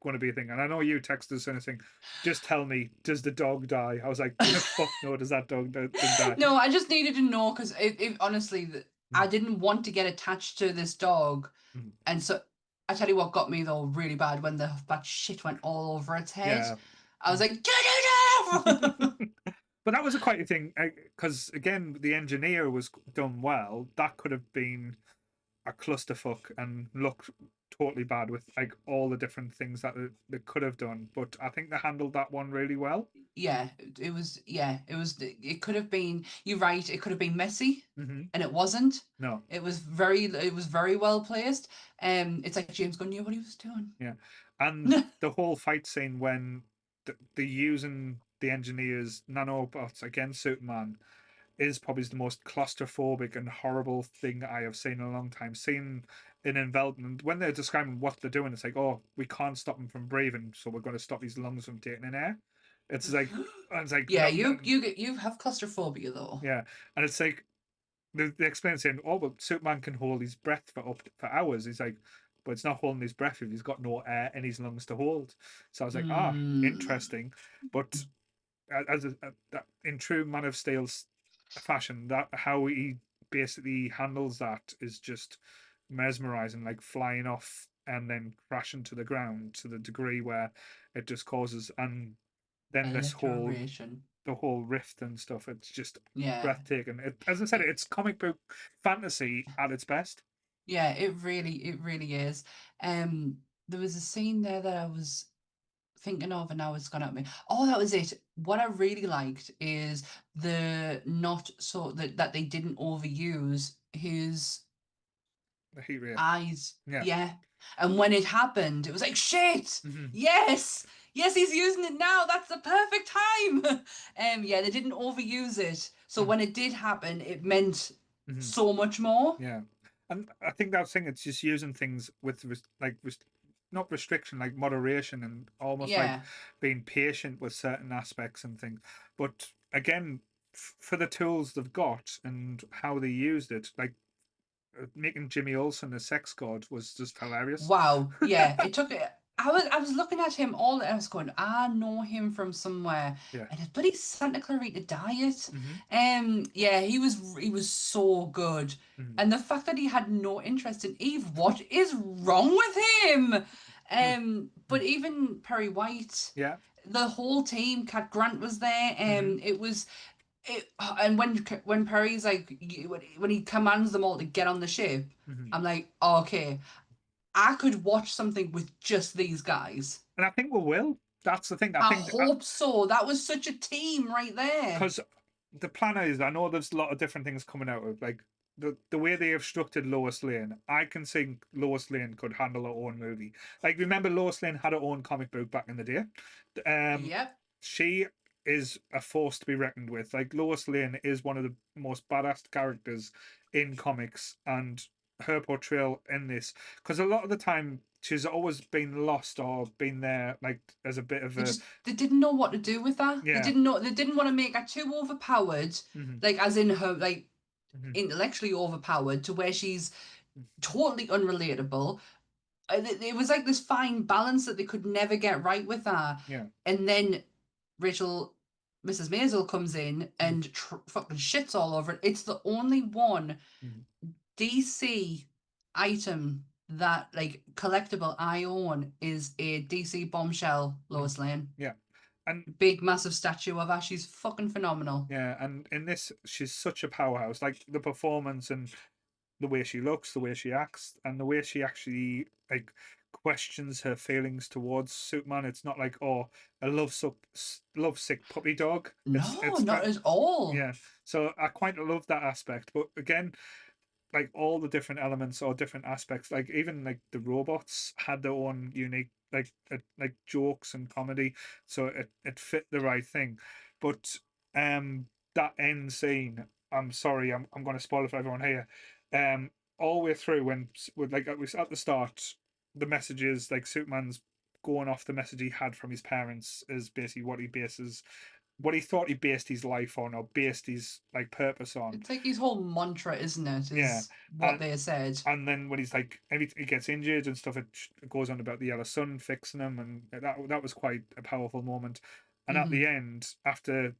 going to be a thing. And I know you texted us anything. Just tell me, does the dog die? I was like, fuck no, does that dog doesn't die?
No, I just needed to know because it honestly, I
Mm,
didn't want to get attached to this dog,
mm.
and so I tell you what got me though really bad when that shit went all over its head.
Yeah.
I was
Mm.
like, "Da-da-da!"
But that was a quite a thing because again, the engineer was done well. That could have been a clusterfuck and look totally bad with like all the different things that they could have done. But I think they handled that one really well.
Yeah, it was. Yeah, it was. It could have been. You're right. It could have been messy,
Mm-hmm.
and it wasn't.
No,
It was very. It was very well placed. It's like James Gunn knew what he was doing.
yeah, and the whole fight scene when they're using the engineers nanobots against Superman is probably the most claustrophobic and horrible thing I have seen in a long time. Seeing an envelopment when they're describing what they're doing, it's like, oh, we can't stop him from breathing, so we're going to stop his lungs from taking in air. It's like
Yeah,
no, no,
you have claustrophobia though.
yeah, and it's like they explain saying, oh, but Superman can hold his breath for for hours. He's like, but it's not holding his breath if he's got no air in his lungs to hold. So I was like, ah,
Mm.
interesting. But in true Man of Steel's fashion, that how he basically handles that is just mesmerizing, like flying off and then crashing to the ground to the degree where it just causes and then this whole
Alliteration.
the whole rift and stuff. It's just
Yeah.
breathtaking. As I said, it's comic book fantasy at its best.
Yeah, it really is. There was a scene there that I was thinking of and now it's gone at me. Oh, that was it. What I really liked is the not so that they didn't overuse his
The heat ray.
eyes.
Yeah.
Yeah. And when it happened, it was like, shit!
Mm-hmm.
Yes! Yes, he's using it now. That's the perfect time. Yeah, they didn't overuse it. So when it did happen, it meant
Mm-hmm.
so much more.
Yeah, and I think that thing it's just using things with not restriction, like moderation, and almost like
Yeah.
being patient with certain aspects and things. But again, for the tools they've got and how they used it, like making Jimmy Olsen a sex god was just hilarious.
Wow. Yeah. It took it. I was looking at him all I was going, I know him from somewhere.
Yeah.
And his bloody Santa Clarita Diet.
Mm-hmm.
Yeah, he was so good.
Mm-hmm.
And the fact that he had no interest in Eve, what is wrong with him? But even Perry White,
Yeah.
the whole team, Cat Grant was there,
Mm-hmm.
it was and when Perry's like when he commands them all to get on the ship,
Mm-hmm.
I'm like, oh, okay, I could watch something with just these guys.
And I think we will. That's the thing. I
I
think
hope so. That was such a team right there.
because the plan is, I know there's a lot of different things coming out of like the way they have structured Lois Lane. I can think Lois Lane could handle her own movie. Like remember, Lois Lane had her own comic book back in the day. Um,
Yep.
she is a force to be reckoned with. Like Lois Lane is one of the most badass characters in comics, and her portrayal in this, because a lot of the time she's always been lost or been there like as a bit of a
They didn't know what to do with that.
yeah.
They didn't want to make her too overpowered,
Mm-hmm.
like as in her like
Mm-hmm.
intellectually overpowered to where she's totally unrelatable, It was like this fine balance that they could never get right with that.
Yeah.
And then Rachel, Mrs. Maisel comes in and fucking shits all over it. It's the only one DC item that, like, collectible I own is a DC Bombshell Lois Lane.
Yeah. And
big massive statue of her. She's fucking phenomenal.
yeah, and in this, she's such a powerhouse. Like the performance and the way she looks, the way she acts, and the way she actually like questions her feelings towards Superman. It's not like, oh, a lovesick puppy dog.
No,
It's
not
kind
at all.
yeah. So I quite love that aspect. But again, like all the different elements or different aspects, like even like the robots had their own unique like jokes and comedy, so it fit the right thing. But that end scene, I'm sorry, I'm going to spoil it for everyone here. All the way through when with like it was at the start, the messages like Superman's going off the message he had from his parents is basically what he thought he based his life on or based his like purpose on.
It's like his whole mantra, isn't it?
Yeah,
Is what
and
they said.
and then when he's like he gets injured and stuff, it goes on about the yellow sun fixing him, and that was quite a powerful moment. And at the end, after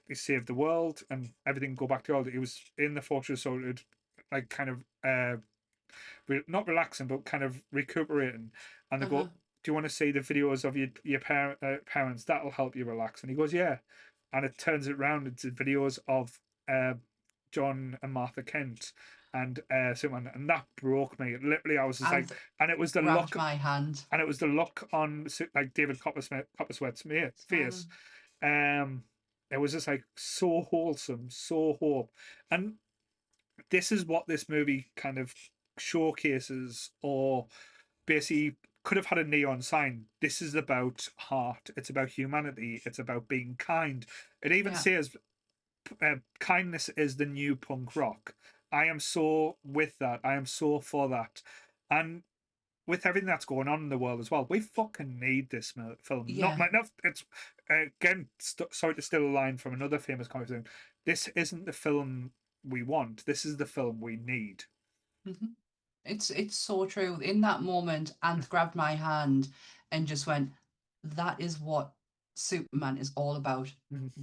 he saved the world and everything go back to order, he was in the fortress, so it like kind of not relaxing, but kind of recuperating. And they go, "Do you want to see the videos of your parents? That'll help you relax." And he goes, "Yeah." And it turns it around into videos of John and Martha Kent and Superman, and that broke me. Literally, I was just like, and it was the
Grabbed
look,
my hand.
and it was the look on like David Coppersweat's face. Um, it was just like so wholesome, so hope, and this is what this movie kind of showcases, or basically could have had a neon sign. This is about heart. It's about humanity. It's about being kind. It even says kindness is the new punk rock. I am so with that. I am so for that. And with everything that's going on in the world as well, we fucking need this film.
Yeah.
Not it's again. Sorry to steal a line from another famous comic film. This isn't the film we want. This is the film we need.
It's so true. In that moment, Anth grabbed my hand and just went, "That is what Superman is all about."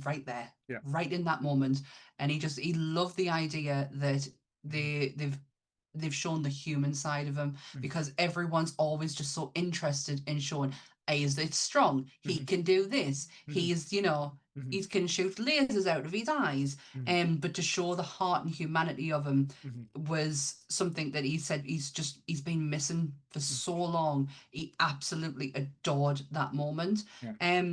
Right there,
Yeah.
right in that moment. And he loved the idea that they've shown the human side of him, because everyone's always just so interested in showing, is it strong? He can do this. He's, he can shoot lasers out of his eyes. But to show the heart and humanity of him was something that he said he's been missing for so long. He absolutely adored that moment.
Yeah.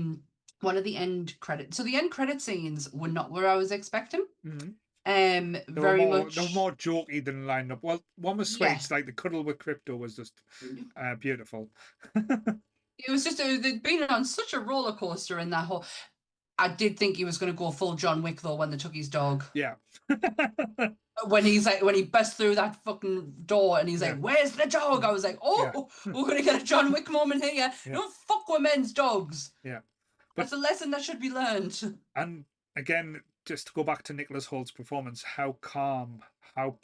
One of the end credits. So the end credit scenes were not where I was expecting.
They
Very
were
much
more jokey than lined up. Well, one was sweet,
Yeah.
like the cuddle with Crypto was just beautiful.
It was just they'd been on such a roller coaster in that whole. I did think he was going to go full John Wick though when they took his dog.
Yeah.
When he burst through that fucking door and he's like, "Where's the dog?" I was like, "Oh, we're gonna get a John Wick moment here. Don't fuck with men's dogs."
Yeah.
That's a lesson that should be learned.
And again, just to go back to Nicholas Holt's performance, how calm, how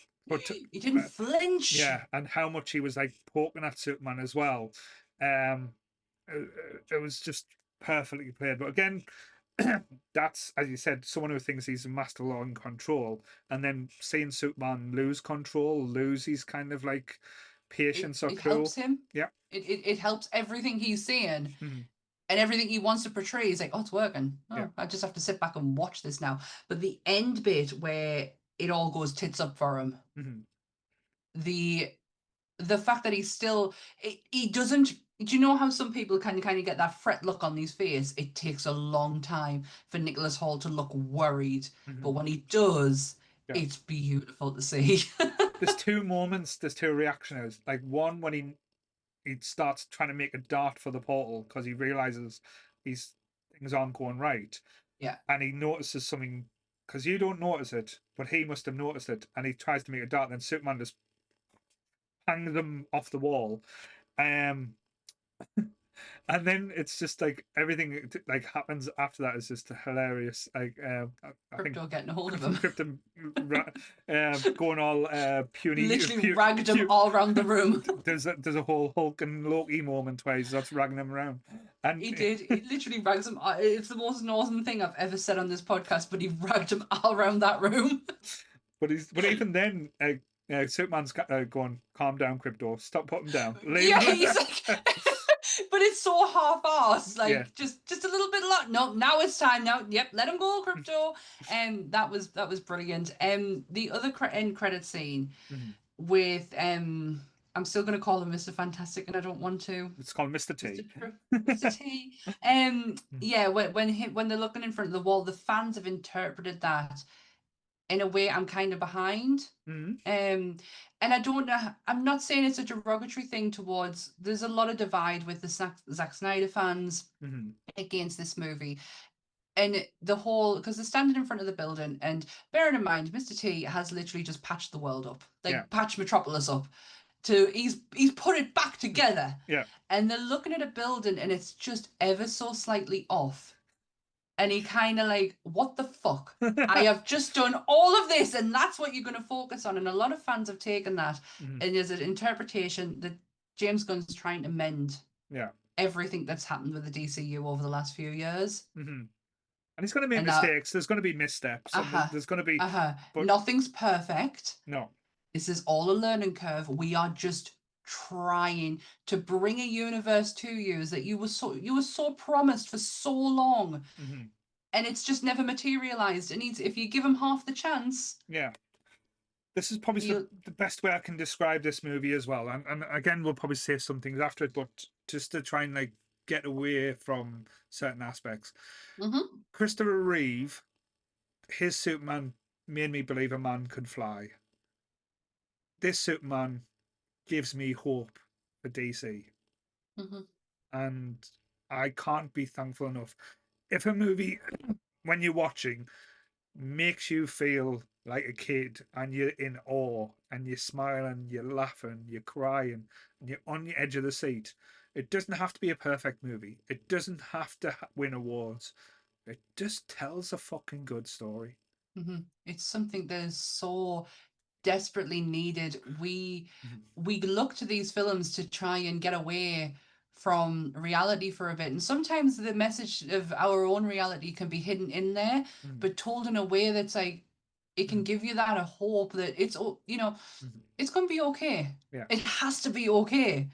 he didn't flinch.
Yeah, and how much he was like poking at Superman as well. It was just perfectly played. But again, that's, as you said, someone who thinks he's a master on control, and then seeing Superman lose control, lose his kind of like patience or
it
cool.
helps him.
Yeah.
It helps everything he's seeing. And everything he wants to portray. He's like, "Oh, it's working. Oh, I just have to sit back and watch this now." But the end bit where it all goes tits up for him, the fact that he's still he doesn't. Do you know how some people kind of get that fret look on his face? It takes a long time for Nicholas Hoult to look worried, but when he does, it's beautiful to see.
There's two moments. There's two reactions. Like one when he starts trying to make a dart for the portal because he realizes these things aren't going right.
Yeah.
And he notices something because you don't notice it, but he must have noticed it, and he tries to make a dart, and then Superman just hangs them off the wall. And then it's just like everything like happens after that is just hilarious. Like I think
Crypto getting a hold of him.
Krypton going all puny,
Literally ragged him all around the room.
There's a whole Hulk and Loki moment where he starts ragging him around, and
He did. He literally rags him. It's the most northern thing I've ever said on this podcast, but he ragged him all around that room.
but even then, Superman's going, calm down, Crypto, stop putting him down, leave
Yeah,
him.
he's like, but it's so half-assed. Like
Yeah.
just a little bit. No, now it's time. Now, yep, let him go, Crypto. And that was brilliant. The other end credit scene
Mhm.
with I'm still gonna call him Mr. Fantastic, and I don't want to.
It's called Mr. T.
Mr. T. Yeah, when they're looking in front of the wall, the fans have interpreted that in a way I'm kind of behind.
Mhm.
And I don't know. I'm not saying it's a derogatory thing towards. There's a lot of divide with the Zack Snyder fans
Mhm.
against this movie, and the whole because they're standing in front of the building, and bearing in mind, Mr. T has literally just patched the world up, like
Yeah.
patched Metropolis up. He's put it back together,
Yeah.
and they're looking at a building, and it's just ever so slightly off. And he kind of like, what the fuck? I have just done all of this, and that's what you're going to focus on. And a lot of fans have taken that,
Mhm.
and there's an interpretation that James Gunn's trying to mend
Yeah.
everything that's happened with the DCU over the last few years.
Mhm. And he's going to make
And
mistakes. There's going to be missteps, and there's going to be, but
nothing's perfect.
no.
This is all a learning curve. We are just trying to bring a universe to you that you were so promised for so long.
Mhm.
And it's just never materialized. It needs, if you give him half the chance,
Yeah. This is probably the best way I can describe this movie as well. And again, we'll probably say some things after it, but just to try and like get away from certain aspects. Christopher Reeve, his Superman made me believe a man could fly. This Superman gives me hope for DC. And I can't be thankful enough. If a movie, when you're watching, makes you feel like a kid and you're in awe and you're smiling, you're laughing, you're crying, and you're on the edge of the seat, it doesn't have to be a perfect movie. It doesn't have to win awards. It just tells a fucking good story.
It's something that is so desperately needed. We look to these films to try and get away from reality for a bit, and sometimes the message of our own reality can be hidden in there, but told in a way that's like it can give you that a hope that it's it's gonna be okay.
Yeah.
It has to be okay.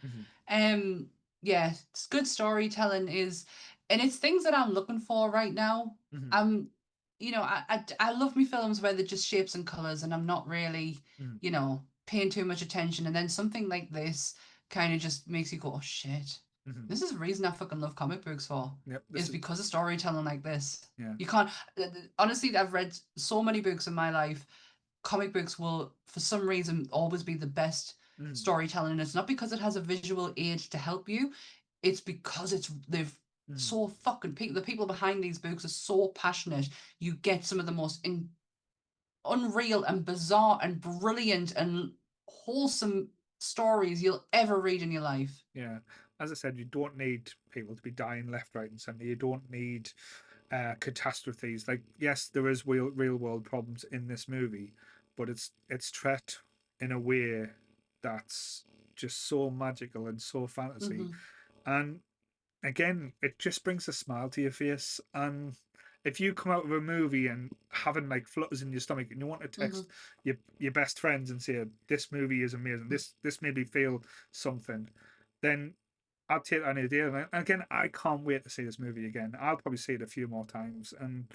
Yeah, it's good storytelling is, and it's things that I'm looking for right now. I'm I love me films where they're just shapes and colors, and I'm not really paying too much attention, and then something like this kind of just makes you go, oh shit. This is the reason I fucking love comic books for.
Yep,
Is because of storytelling like this.
Yeah.
You can't honestly, I've read so many books in my life. Comic books will for some reason always be the best storytelling, and it's not because it has a visual aid to help you. It's because they've so fucking the people behind these books are so passionate. You get some of the most unreal and bizarre and brilliant and wholesome stories you'll ever read in your life.
Yeah. As I said, you don't need people to be dying left, right, and centre. You don't need catastrophes. Like, yes, there is real world problems in this movie, but it's treated in a way that's just so magical and so fantasy. And again, it just brings a smile to your face. And if you come out of a movie and having like flutters in your stomach and you want to text your best friends and say this movie is amazing, this made me feel something, then I'll take that any day. And again, I can't wait to see this movie again. I'll probably see it a few more times. And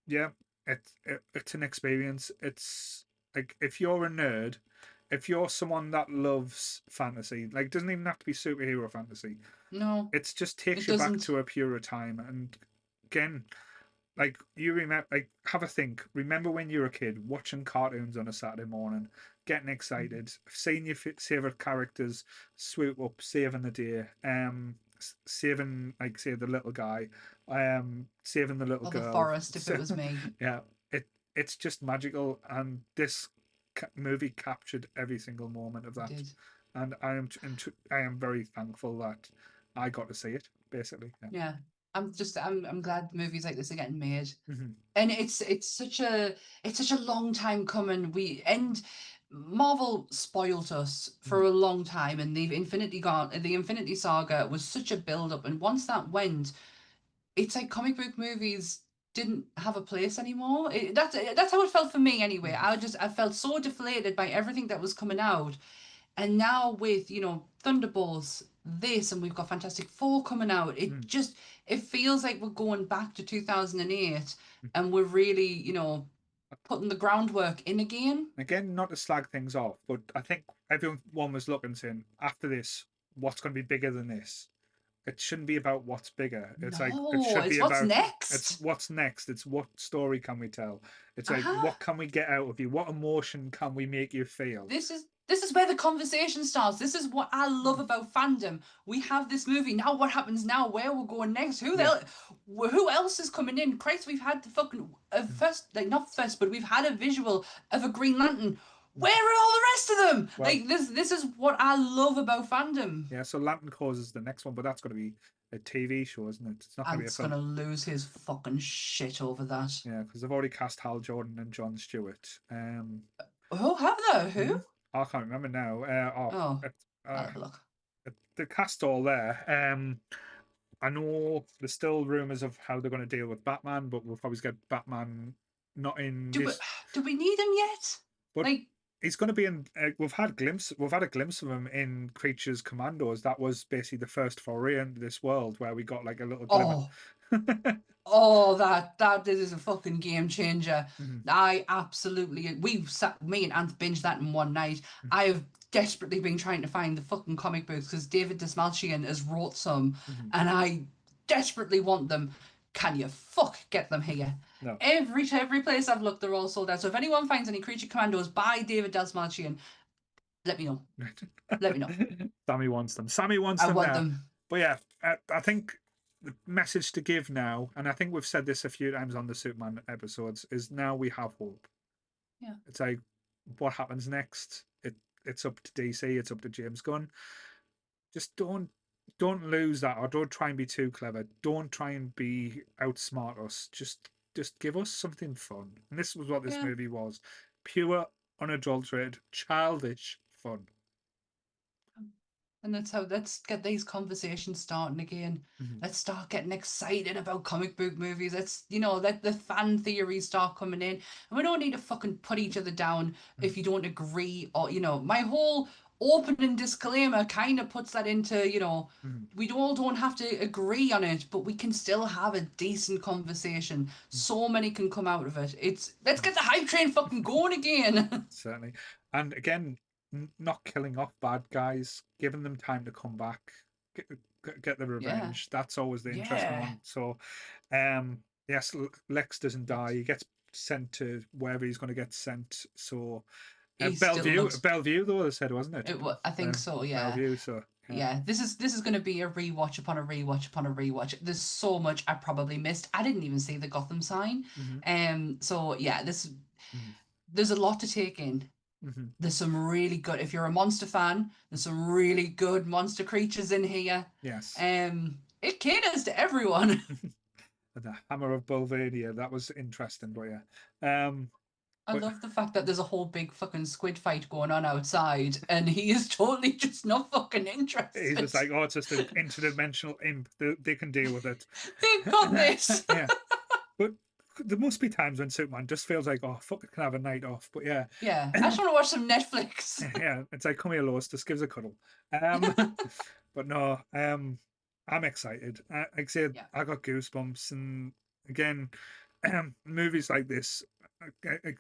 yeah, it's an experience. It's like if you're a nerd, if you're someone that loves fantasy, like it doesn't even have to be superhero fantasy.
No,
It's just takes
it
you back
doesn't.
to a purer time. And again, like you remember, like have a think. Remember when you were a kid watching cartoons on a Saturday morning, getting excited, seeing your favorite characters swoop up, saving the day, saving like say the little guy, saving the little
Or the
girl.
forest if it was me.
Yeah, it's just magical, and this movie captured every single moment of
It
that.
did.
And I am very thankful that I got to see it basically.
Yeah. I'm glad movies like this are getting made.
Mm-hmm.
And it's such a long time coming. Marvel spoilt us for a long time, and the Infinity Saga was such a build up, and once that went, it's like comic book movies didn't have a place anymore. That's how it felt for me anyway.
Mm-hmm.
I felt so deflated by everything that was coming out, and now with Thunderbolts, this, and we've got Fantastic Four coming out. It feels like we're going back to 2008, and we're really putting the groundwork in again.
Again, not to slag things off, but I think everyone was looking saying after this, what's going to be bigger than this? It shouldn't be about what's bigger. It's like it
No,
should
it's
be
what's
about it's
next.
what's next. It's what story can we tell? It's like
Uh-huh.
what can we get out of you? What emotion can we make you feel?
This is where the conversation starts. This is what I love
Mm.
about fandom. We have this movie. Now what happens now? Where we're going next?
Yeah.
Who else is coming in? Christ, we've had the fucking
Mm.
first, like, not first, but we've had a visual of a Green Lantern.
Mm.
Where are all the rest of them?
Well,
Like, this is what I love about fandom.
yeah. So Lantern Cause is the next one, but that's going to be a TV show, isn't it? It's not going to be a
Ant's
film.
gonna lose his fucking shit over that.
Yeah, because they've already cast Hal Jordan and Jon Stewart.
Who have they? Who?
I can't remember now.
Oh, I'll
Uh,
have a look.
the cast all there. I know there's still rumors of how they're going to deal with Batman, but we'll probably get Batman not in
Do we
this.
do we need him yet?
But
Like,
he's going to be in. We've had a glimpse of him in Creatures Commandos. That was basically the first foray into this world where we got like a little glimmer.
oh, oh, that is a fucking game changer.
Mhm,
I absolutely, me and Ant binged that in one night.
mhm,
I have desperately been trying to find the fucking comic books because David Desmalchian has wrote some,
mhm.
and I desperately want them. Can you get them here?
No.
Every place I've looked, they're all sold out. So if anyone finds any Creature Commandos by David Desmalchian, let me know. Let me know.
Sammy wants them. Sammy wants
I
them
want
now.
them.
But yeah, I think the message to give now, and I think we've said this a few times on the Superman episodes, is now we have hope.
Yeah.
It's like what happens next. It's up to DC. It's up to James Gunn. Just don't lose that, or don't try and be too clever. Don't try and be outsmart us. Just give us something fun. And this was what this
Yeah.
movie was: pure, unadulterated, childish fun.
And let's get these conversations starting again.
Mhm,
Let's start getting excited about comic book movies. Let's, let the fan theories start coming in. And we don't need to fucking put each other down
mhm,
if you don't agree. Or, my whole opening disclaimer kind of puts that into,
mhm,
we all don't have to agree on it, but we can still have a decent conversation.
mhm,
So many can come out of it. Let's
mhm.
get the hype train fucking going again.
Certainly. And again, not killing off bad guys, giving them time to come back, get, get the
Yeah.
revenge. That's always the interesting
Yeah.
one. So, yes, Lex doesn't die. He gets sent to wherever he's going to get sent. So,
He still looks
Bellevue, though, they said, wasn't it?
I think so, yeah.
Bellevue. So, yeah.
Yeah, this is going to be a rewatch upon a rewatch upon a rewatch. There's so much I probably missed. I didn't even see the Gotham sign.
Hmm.
So yeah,
Hmm.
there's a lot to take in.
Hmm.
There's some really good, if you're a monster fan, there's some really good monster creatures in here.
Yes.
It caters to everyone.
The Hammer of Bulvania. That was interesting, but yeah.
I
But
love the fact that there's a whole big fucking squid fight going on outside, and he is totally just not fucking
he's
interested.
just like, oh, it's just an interdimensional imp. They can deal with it.
They've got this.
Yeah. But there must be times when Superman just feels like, oh, fuck, I can have a night off. But yeah.
Yeah, I just want to watch some Netflix.
Yeah, it's like, come here, Lois, just give us a cuddle. But no, I'm excited. Like I said,
Yeah,
I got goosebumps. And again, movies like this,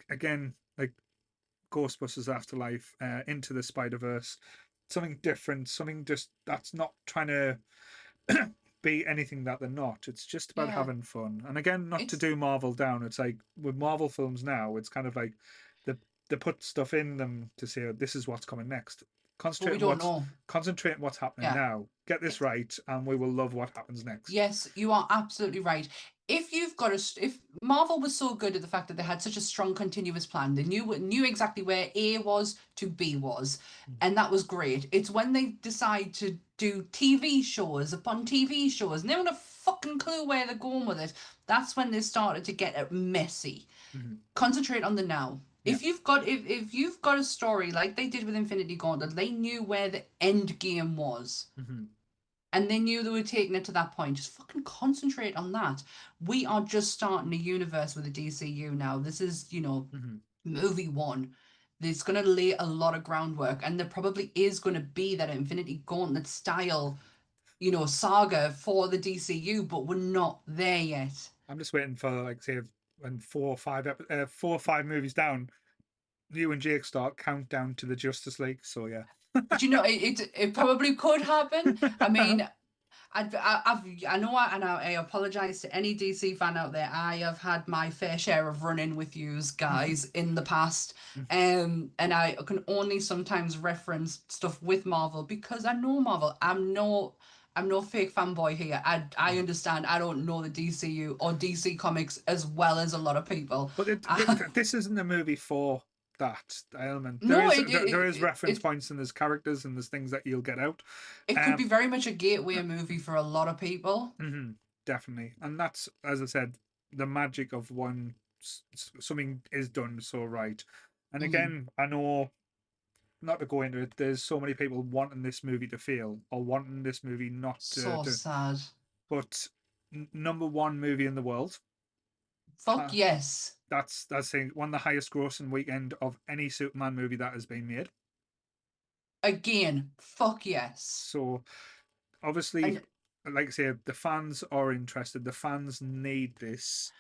again, like Ghostbusters Afterlife, Into the Spider-Verse, something different, something just that's not trying to be anything that they're not. It's just about
yeah.
having fun. And again, not to
It's
do Marvel down. It's like with Marvel films now, it's kind of like they they put stuff in them to say, oh, this is what's coming next.
but we don't know.
Concentrate on what's happening
Yeah.
now. Get this right, and we will love what happens next.
Yes, you are absolutely right. If Marvel was so good at the fact that they had such a strong continuous plan, they knew exactly where A was to B was, and that was great. It's when they decide to do TV shows upon TV shows, and they haven't a fucking clue where they're going with it. That's when they started to get it messy. Concentrate on the now.
Yeah.
If you've got a story like they did with Infinity Gauntlet, they knew where the end game was. And they knew they were taking it to that point. Just fucking concentrate on that. We are just starting a universe with the DCU now. This is, movie one. It's going to lay a lot of groundwork, and there probably is going to be that Infinity Gauntlet style, saga for the DCU, but we're not there yet.
I'm just waiting for, like, say, when 4 or 5 movies down, you and Jake start countdown to the Justice League. So yeah.
But it probably could happen. I mean, I apologize to any DC fan out there. I have had my fair share of run-in with yous guys in the past, and I can only sometimes reference stuff with Marvel because I know Marvel. I'm no fake fanboy here. I understand. I don't know the DCU or DC Comics as well as a lot of people.
But this isn't a movie for that element. There is reference points, and there's characters, and there's things that you'll get out.
It could be very much a gateway movie for a lot of people.
Definitely, and that's, as I said, the magic of when something is done so right. And again, I know, not to go into it, there's so many people wanting this movie to fail or wanting this movie not to.
Sad.
But number one movie in the world.
Fuck yes.
That's saying one of the highest grossing weekend of any Superman movie that has been made.
Again, fuck yes.
So obviously, like I say, the fans are interested. The fans need this.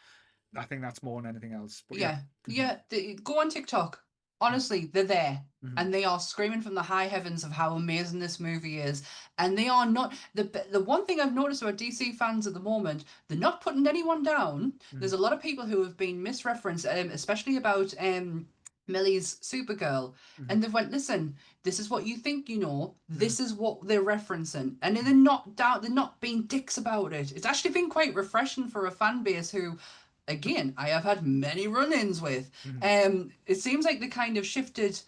I think that's more than anything else. But
go on TikTok. Honestly, they're there. And they are screaming from the high heavens of how amazing this movie is. And they are not... The one thing I've noticed about DC fans at the moment, they're not putting anyone down. There's a lot of people who have been misreferenced, especially about Millie's Supergirl. And they've went, listen, this is what you think you know. This is what they're referencing. And they're not down. They're not being dicks about it. It's actually been quite refreshing for a fan base who... Again, I have had many run-ins with. It seems like they kind of shifted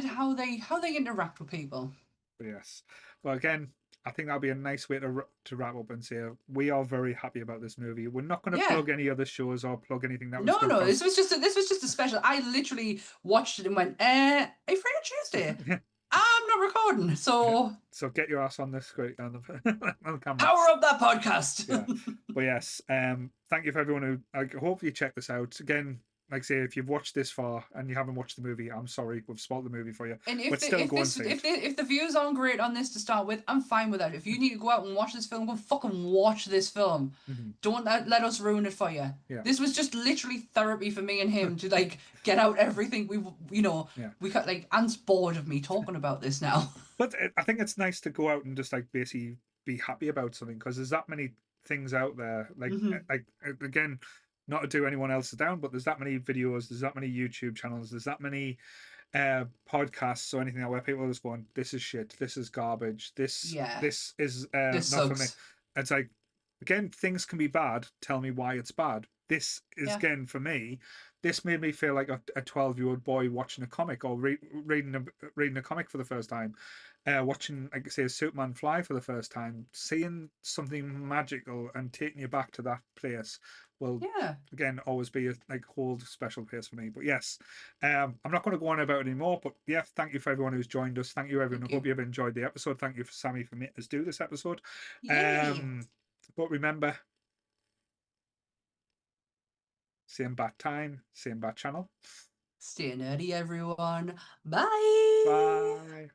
how they interact with people.
Yes. Well, again, I think that'll be a nice way to wrap up and say we are very happy about this movie. We're not going to plug any other shows or plug anything that was
no. This was just a special. I literally watched it and went, "Are you free on Tuesday?" I'm not recording, so
get your ass on the screen on the camera.
Power up that podcast.
But yes, thank you for everyone who. I hope you check this out again. Like I say, if you've watched this far and you haven't watched the movie, I'm sorry, we've spoiled the movie for you.
And if the views aren't great on this to start with, I'm fine with that. If you need to go out and watch this film, go fucking watch this film. Don't let us ruin it for you. This was just literally therapy for me and him to like get out everything we got. Like, Ant's bored of me talking about this now.
But I think it's nice to go out and just like basically be happy about something, because there's that many things out there. Like again, not to do anyone else down, but there's that many videos, there's that many YouTube channels, there's that many podcasts or anything where people are just going, this is shit, this is garbage, this is
this
not
sucks.
for me. It's like, again, things can be bad, tell me why it's bad. This is, again, for me, this made me feel like a 12-year-old boy watching a comic or reading a comic for the first time. Watching, like I say, Superman fly for the first time, seeing something magical and taking you back to that place will, again, always be a hold special place for me. But yes, I'm not going to go on about it anymore. But yeah, thank you for everyone who's joined us. Thank you, everyone. I hope you've enjoyed the episode. Thank you for Sammy for making us do this episode. But remember, same bat time, same bat channel.
Stay nerdy, everyone. Bye.
Bye.